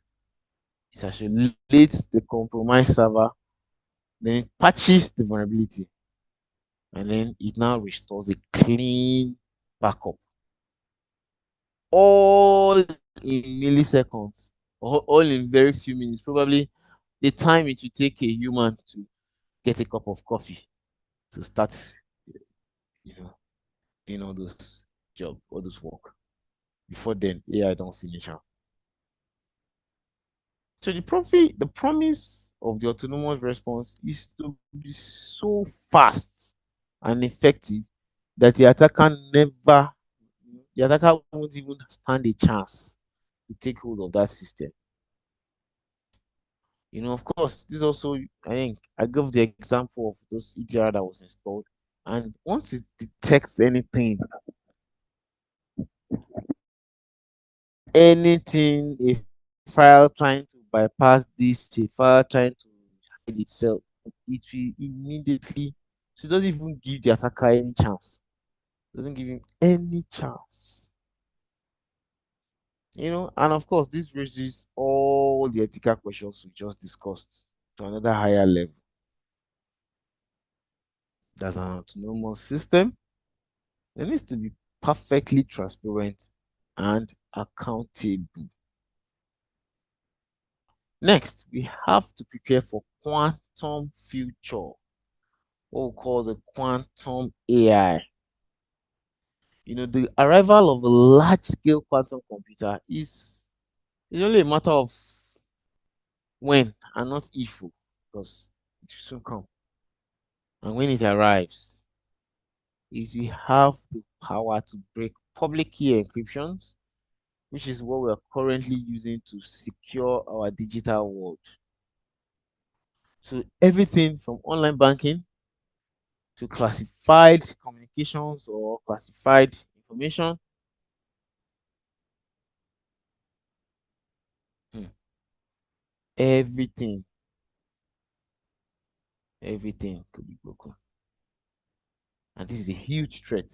it isolates the compromised server, then it patches the vulnerability, and then it now restores a clean backup, all in milliseconds, or all in very few minutes. Probably the time it will take a human to get a cup of coffee to start, you know, doing all those all those work. Before then, AI don't finish am. So the promise of the autonomous response is to be so fast and effective that the attacker won't even stand a chance to take hold of that system. Of course, this also, I think, I gave the example of those EDR that was installed. And once it detects anything, a file trying to bypass this, a file trying to hide itself, it will immediately, so it doesn't even give the attacker any chance. It doesn't give him any chance. And of course, this raises all the ethical questions we just discussed to another higher level. There's an autonomous system. It needs to be perfectly transparent and accountable. Next, we have to prepare for quantum future, what we call the quantum AI. The arrival of a large-scale quantum computer is only a matter of when and not if, because it will soon come. And when it arrives, it will have the power to break public key encryptions, which is what we are currently using to secure our digital world. So everything from online banking to classified communications or classified information, hmm, everything, everything could be broken. And this is a huge threat.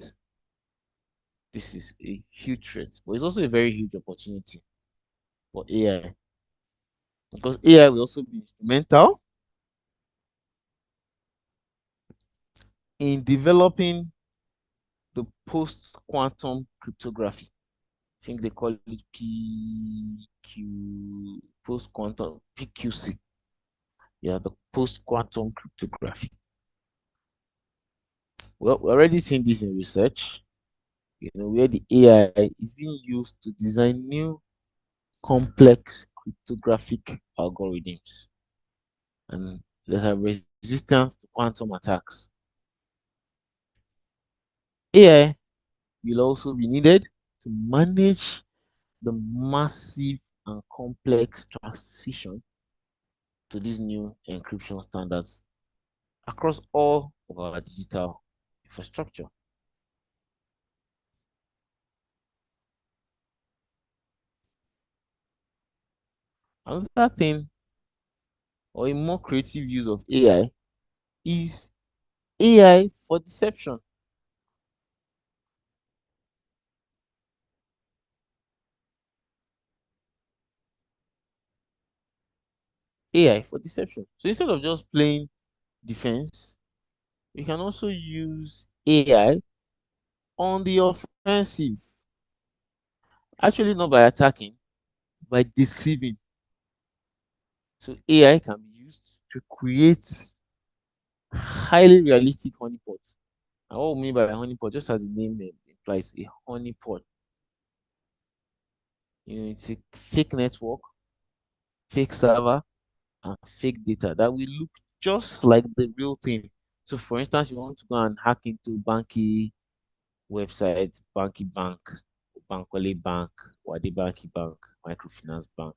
This is a huge threat, but it's also a very huge opportunity for AI, because AI will also be instrumental in developing the post-quantum cryptography. I think they call it PQ, post-quantum PQC. Yeah, the post-quantum cryptography. Well, we're already seeing this in research, where the AI is being used to design new complex cryptographic algorithms and that are resistant to quantum attacks. AI will also be needed to manage the massive and complex transition to these new encryption standards across all of our digital infrastructure. Another thing, or a more creative use of AI, is AI for deception. AI for deception. So instead of just playing defense, we can also use AI on the offensive. Actually, not by attacking, by deceiving. So AI can be used to create highly realistic honeypots. And what we mean by honeypot, just as the name implies, a honeypot. It's a fake network, fake server, and fake data that will look just like the real thing. So, for instance, you want to go and hack into Banky website, Banky Bank, Bankole Bank, Wadi Banky Bank, Microfinance Bank.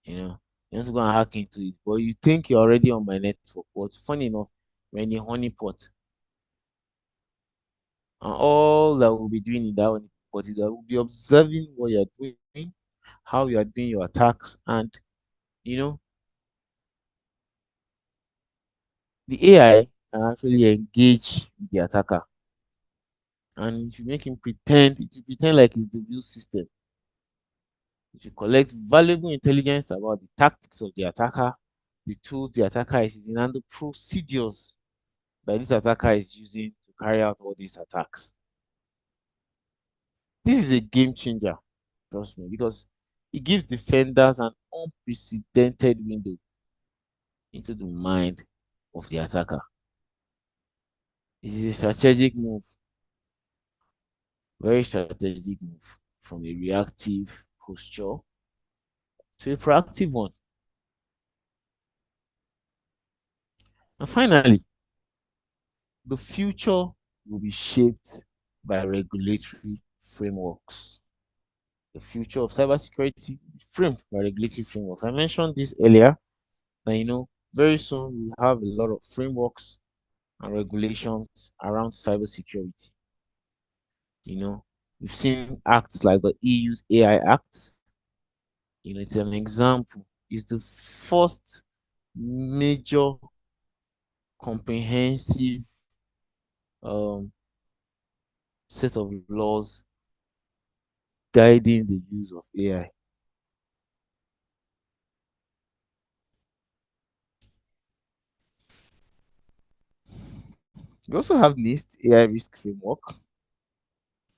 You want to go and hack into it, but you think you're already on my network. But funny enough, when you honeypot, and all that we'll be doing in that honeypot is that we'll be observing what you're doing, how you are doing your attacks, and you know the AI can actually engage with the attacker, and if you make him pretend, it will pretend like it's the real system. It will collect valuable intelligence about the tactics of the attacker, the tools the attacker is using, and the procedures that this attacker is using to carry out all these attacks. This is a game changer, trust me, because it gives defenders an unprecedented window into the mind of the attacker. It is a strategic move, very strategic move from a reactive posture to a proactive one. And finally, the future will be shaped by regulatory frameworks. The future of cybersecurity will be framed by regulatory frameworks. I mentioned this earlier, that very soon we'll have a lot of frameworks and regulations around cybersecurity. You know, we've seen acts like the EU's AI Act. It's an example. It's the first major comprehensive um, set of laws guiding the use of AI. We also have NIST AI risk framework.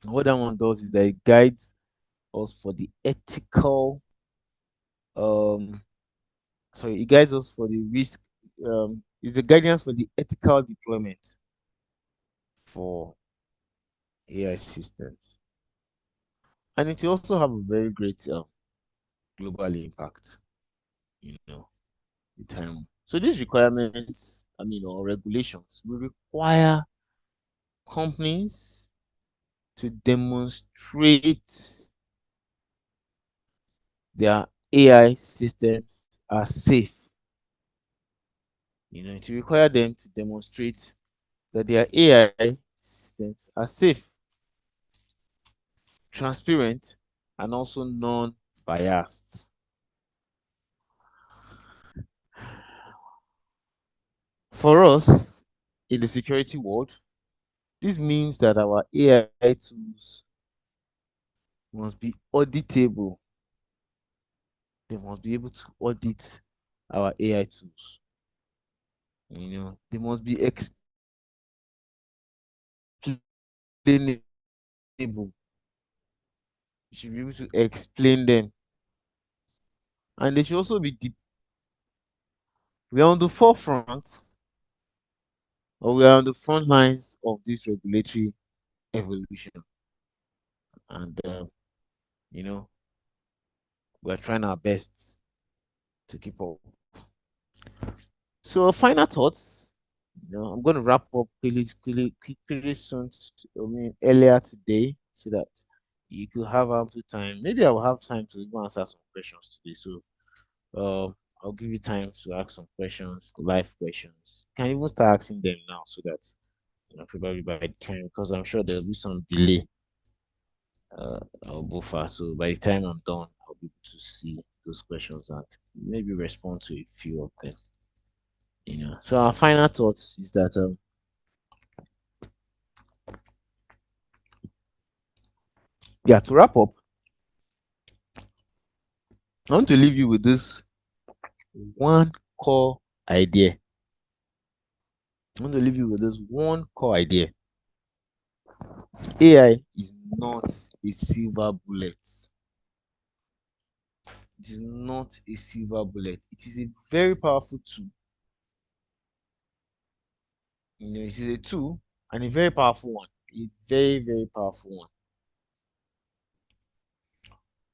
And what that one does is that it guides us for the ethical um sorry, it guides us for the risk is the guidance for the ethical deployment for AI systems. And it will also have a very great global impact, with time. So these requirements, or regulations will require companies to demonstrate their AI systems are safe. It will require them to demonstrate that their AI systems are safe, transparent, and also non-biased. For us in the security world, this means that our AI tools must be auditable. They must be able to audit our AI tools. They must be explainable. You should be able to explain them. And they should also be deep. We are on the forefront, or we are on the front lines of this regulatory evolution. And, you know, we're trying our best to keep up. So, final thoughts. I'm going to wrap up pretty soon. Earlier today, so that you could have ample time. Maybe I will have time to even answer some questions today. So, I'll give you time to ask some questions, live questions. You can even start asking them now, so that probably by the time, because I'm sure there'll be some delay. I'll go fast. So by the time I'm done, I'll be able to see those questions and maybe respond to a few of them. So our final thoughts is that yeah, to wrap up, I want to leave you with this one core idea. I want to leave you with this one core idea. AI is not a silver bullet. It is not a silver bullet. It is a very powerful tool. It is a tool, and a very powerful one. A very, very powerful one.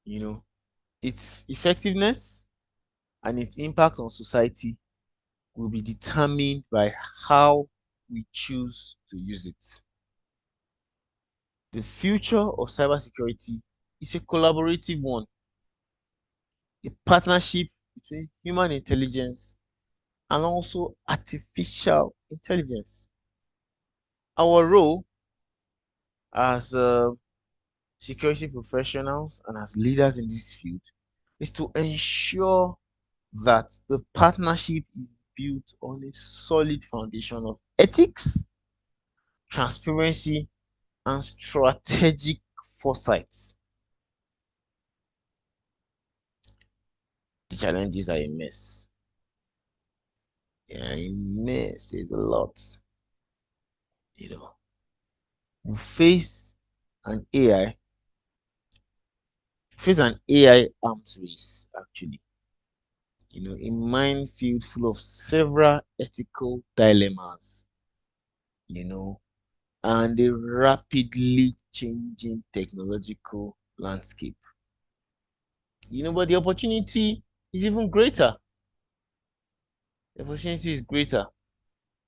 You know, its effectiveness and its impact on society will be determined by how we choose to use it. The future of cybersecurity is a collaborative one, a partnership between human intelligence and also artificial intelligence. Our role as security professionals and as leaders in this field is to ensure that the partnership is built on a solid foundation of ethics, transparency, and strategic foresight. The challenges are immense. They are immense. There's a lot. You know, we an face an AI arms race, actually. A minefield full of several ethical dilemmas, you know, and a rapidly changing technological landscape. But the opportunity is even greater. The opportunity is greater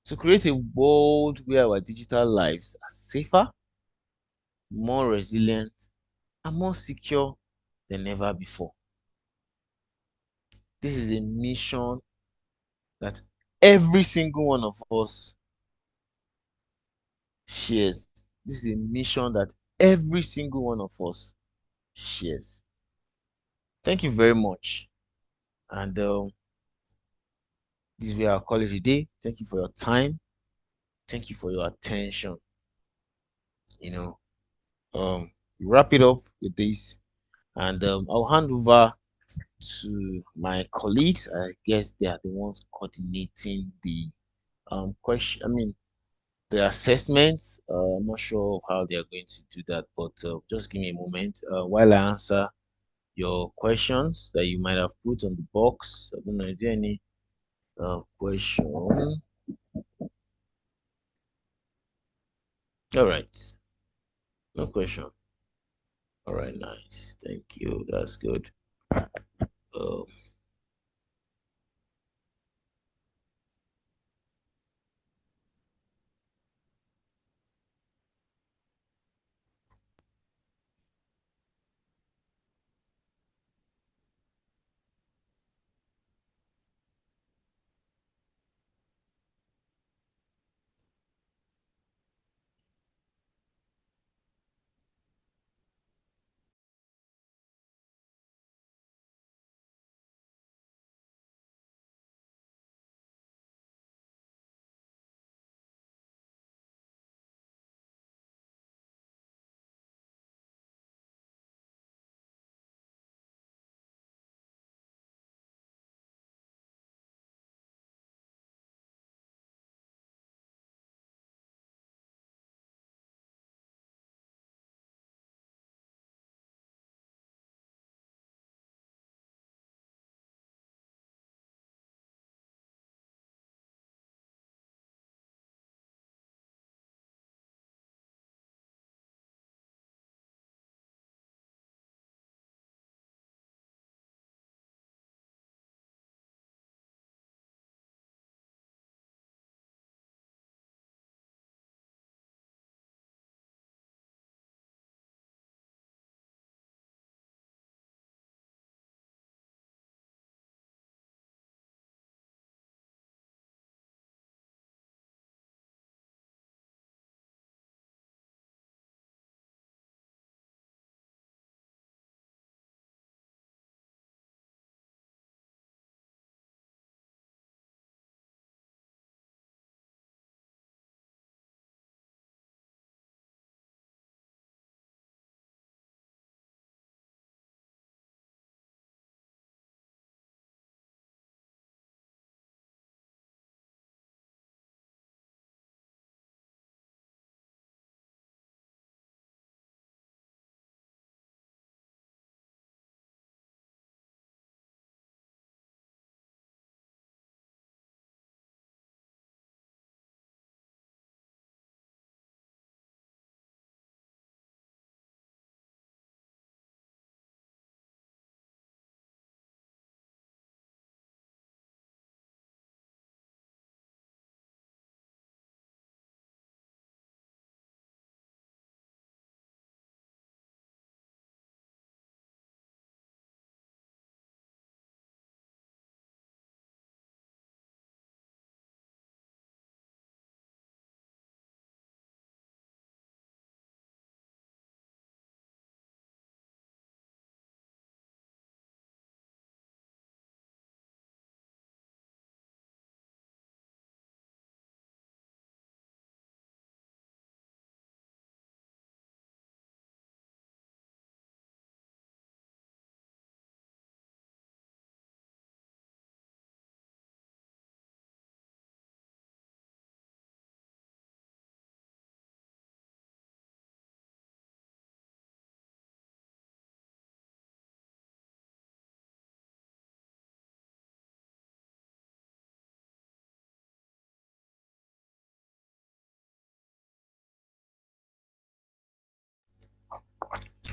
to create a world where our digital lives are safer, more resilient, and more secure than ever before. This is a mission that every single one of us shares. This is a mission that every single one of us shares. Thank you very much. And this is where I'll call it a day. Thank you for your time. Thank you for your attention. You know, wrap it up with this, and I'll hand over to my colleagues. I guess they are the ones coordinating the question. I mean, the assessments. I'm not sure of how they are going to do that, but just give me a moment while I answer your questions that you might have put on the box. I don't know, is there any question? All right, no question. All right, nice. Thank you. That's good. Uh,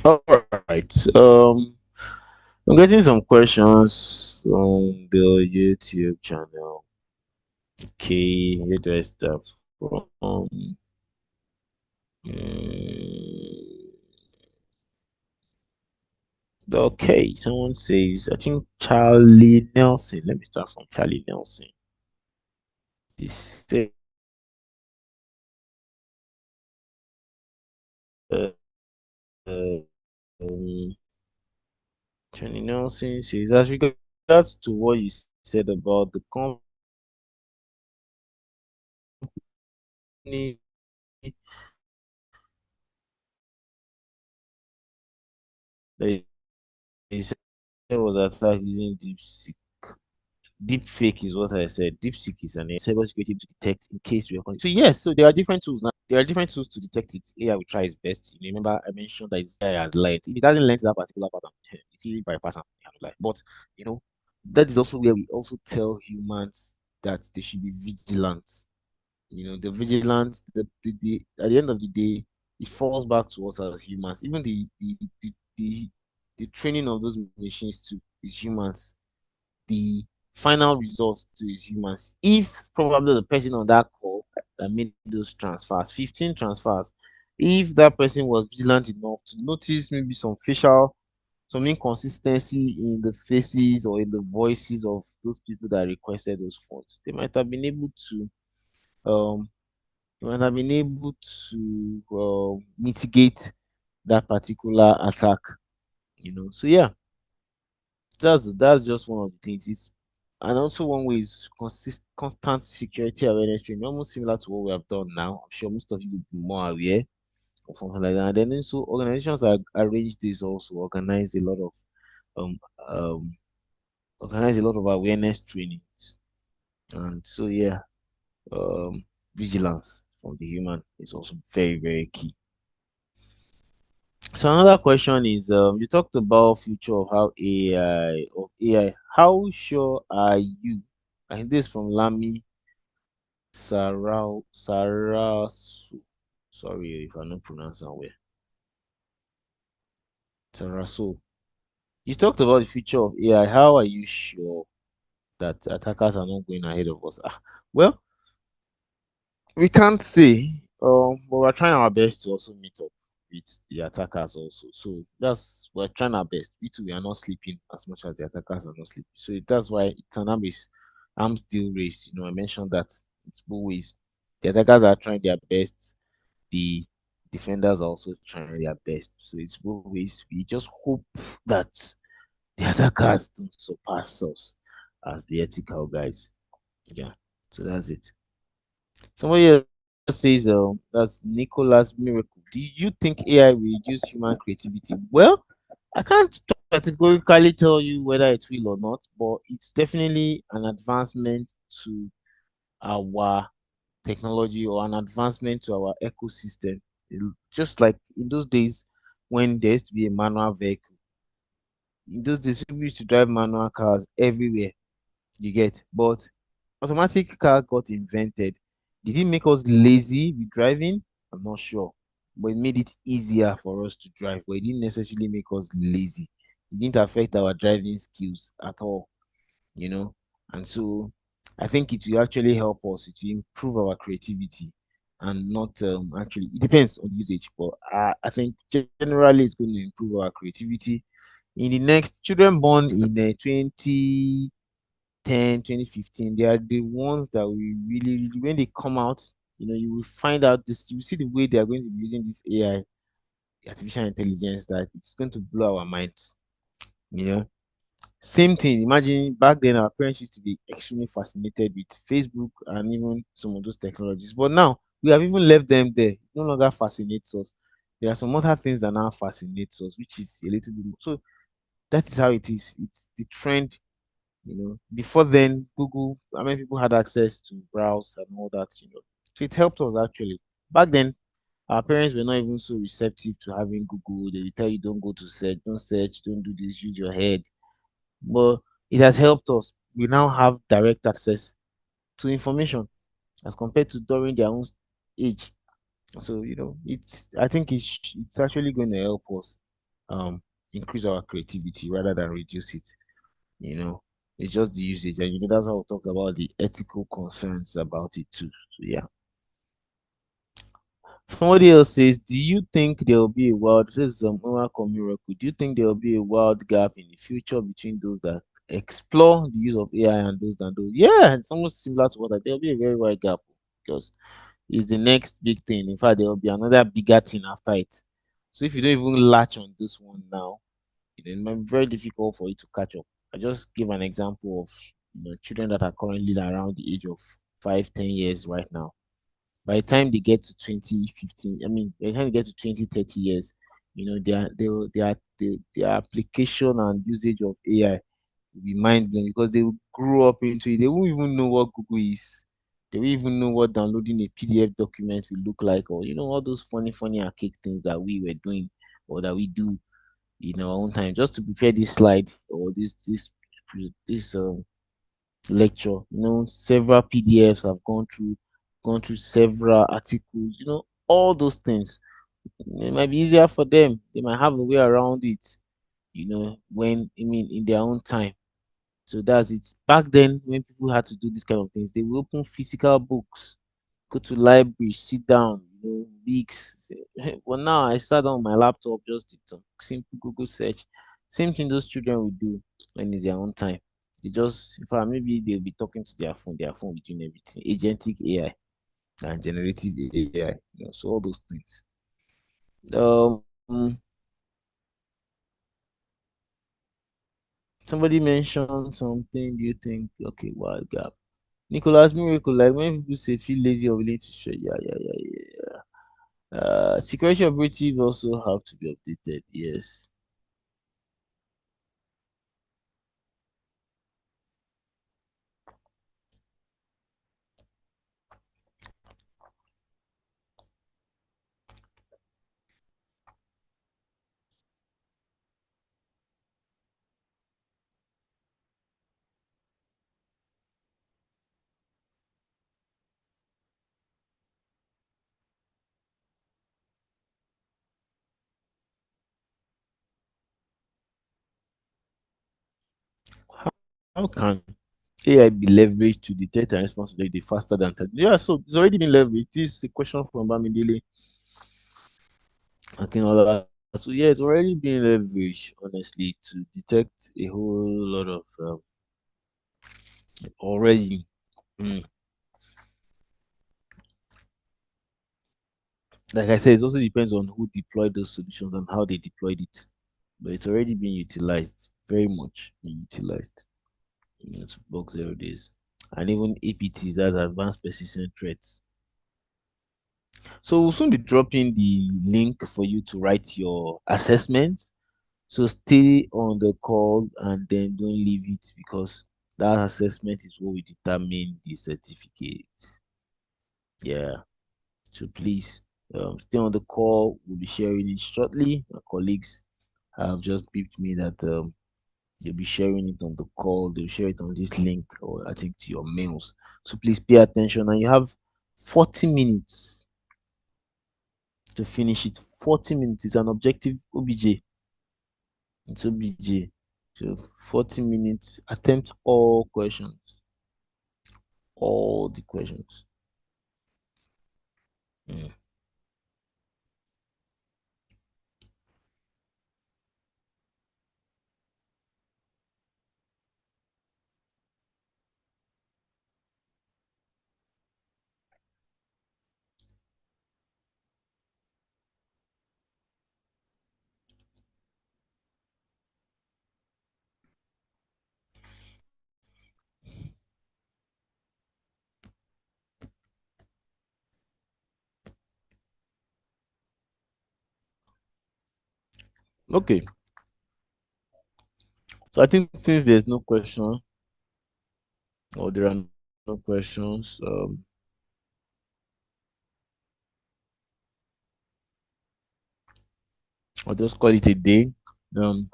all right. I'm getting some questions on the YouTube channel. Okay, where do I start from? Mm, Okay, someone says, I think Charlie Nelson. Let me start from Charlie Nelson. He said, uh, uh, um, Charlie Nelson says, as regards to what you said about the company that he said was attacked using deep fake is what I said. Deep seek is an cybersecurity to detect in case we are calling. So yes, so there are different tools now. There are different tools to detect it. AI will try its best. You remember I mentioned that AI has learned. If it doesn't learn that particular pattern, if you bypass it, it can lie. But you know, that is also where we also tell humans that they should be vigilant. The vigilance, at the end of the day, it falls back to us as humans. Even the training of those machines to is humans, the final result to is humans. If probably the person on that call that made those transfers, 15 transfers, if that person was vigilant enough to notice maybe some inconsistency in the faces or in the voices of those people that requested those funds, um they might have been able to mitigate that particular attack. So yeah, that's just one of the things. And also one way is constant security awareness training, almost similar to what we have done now. I'm sure most of you will be more aware of something like that. And then also organizations are arrange this also um um organize a lot of awareness trainings. And so yeah, um vigilance from the human is also very, very key. So another question is, you talked about future of AI. How sure are you? I think this is from Lami Sarasu. Sorry if I don't pronounce that well. Sarasu. You talked about the future of AI. How are you sure that attackers are not going ahead of us? Well, we can't say, but we're trying our best to also meet up with the attackers also. So we're trying our best. We too, we are not sleeping as much as the attackers are not sleeping. So that's why it's an arms deal race. I mentioned that it's both ways. The attackers are trying their best. The defenders are also trying their best. So it's both ways. We just hope that the attackers don't surpass us as the ethical guys. Yeah. So that's it. Somebody else says, that's Nicholas Miracle. Do you think AI will reduce human creativity? Well, I can't categorically tell you whether it will or not, but it's definitely an advancement to our technology or an advancement to our ecosystem. Just like in those days when there used to be a manual vehicle. In those days, people used to drive manual cars everywhere. You get, but automatic car got invented. Did it make us lazy with driving? I'm not sure. But it made it easier for us to drive. But it didn't necessarily make us lazy. It didn't affect our driving skills at all, you know. And so I think it will actually help us to improve our creativity and not actually, it depends on usage, but I think generally it's going to improve our creativity. In the next children born in 2010, 2015, they are the ones that we really, when they come out, you will find out this, you will see the way they are going to be using this AI, artificial intelligence, that it's going to blow our minds. You know, Same thing. Imagine back then our parents used to be extremely fascinated with Facebook and even some of those technologies. But now we have even left them there. It no longer fascinates us. There are some other things that now fascinates us, which is a little bit more. So that is how it is. It's the trend. Before then, Google, I mean, people had access to browse and all that. So it helped us actually. Back then, our parents were not even so receptive to having Google. They would tell you, don't go to search, don't do this, use your head. But it has helped us. We now have direct access to information as compared to during their own age. So I think it's actually going to help us um increase our creativity rather than reduce it. You know, it's just the usage, and that's why we talked about the ethical concerns about it too. So yeah. Somebody else says, "Do you think there will be a wild?" This is Omar Miracle. Do you think there will be a wild gap in the future between those that explore the use of AI and those that do? Yeah, it's almost similar to what there will be a very wide gap because it's the next big thing. In fact, there will be another bigger thing after it. So if you don't even latch on this one now, it might be very difficult for you to catch up. I just give an example of children that are currently around the age of 5, 10 years right now. By the time they get to 2015, I mean, by the time they get to 20, 30 years, their application and usage of AI will be mind blowing because they will grow up into it. They won't even know what Google is. They won't even know what downloading a PDF document will look like, or all those funny, funny archaic things that we were doing or that we do in our own time. Just to prepare this slide or this lecture, several PDFs have gone through several articles, all those things. It might be easier for them. They might have a way around it, when I mean in their own time. So that's it. Back then, when people had to do these kind of things, they would open physical books, go to library, sit down, weeks. But now I sat on my laptop, just did some simple Google search. Same thing those children will do when it's their own time. They just, in fact, maybe they'll be talking to their phone will be doing everything. Agentic AI and generative AI, so all those things. Um, Somebody mentioned something. Do you think, okay, wild gap? Nicholas Miracle, like when people say feel lazy or willing to share, yeah, yeah, yeah, yeah. Security operatives also have to be updated. Yes. How can AI be leveraged to detect and respond to the faster than that? Yeah, so it's already been leveraged. This is a question from Bamidele Akinola. So yeah, it's already been leveraged, honestly, to detect a whole lot of already. Mm. Like I said, it also depends on who deployed those solutions and how they deployed it. But it's already been utilized, very much being utilized. To block 0 days. And even APTs, that's advanced persistent threats. So we'll soon be dropping the link for you to write your assessment. So stay on the call and then don't leave it because that assessment is what will determine the certificate. Yeah. So please stay on the call. We'll be sharing it shortly. My colleagues have just briefed me that they'll be sharing it on the call. They'll share it on this link or I think to your mails. So please pay attention and you have 40 minutes to finish it. 40 minutes is an objective OBJ. It's OBJ. So 40 minutes. Attempt all questions. All the questions. Mm. Okay. So I think since there's no question or there are no questions, I'll just call it a day. Um,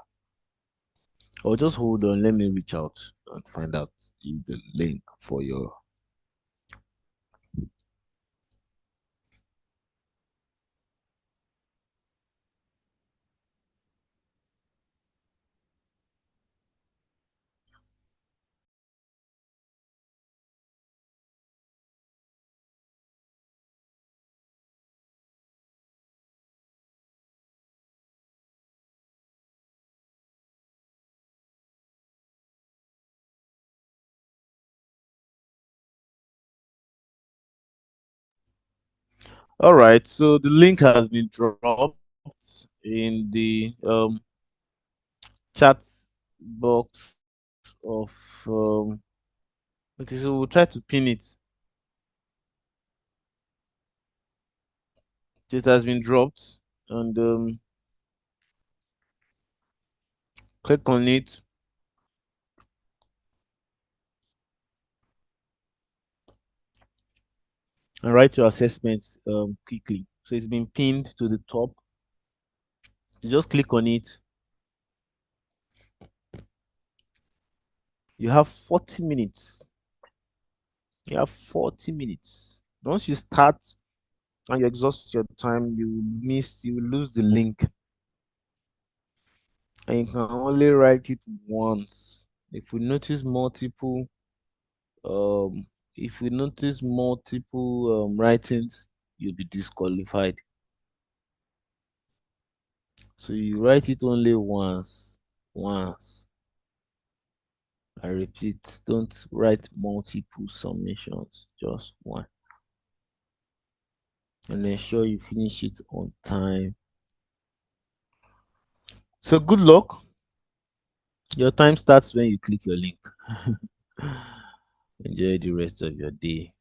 or just hold on. Let me reach out and find out the link for your. All right, so the link has been dropped in the chat box of okay, so we'll try to pin it. It has been dropped, and click on it and write your assessments quickly. So it's been pinned to the top. You just click on it. You have 40 minutes. You have 40 minutes. Once you start and you exhaust your time, you lose the link, and you can only write it once. If we notice multiple, um, if we notice multiple writings, you'll be disqualified. So you write it only once. Once. I repeat, don't write multiple submissions, just one. And ensure you finish it on time. So good luck. Your time starts when you click your link. Enjoy the rest of your day.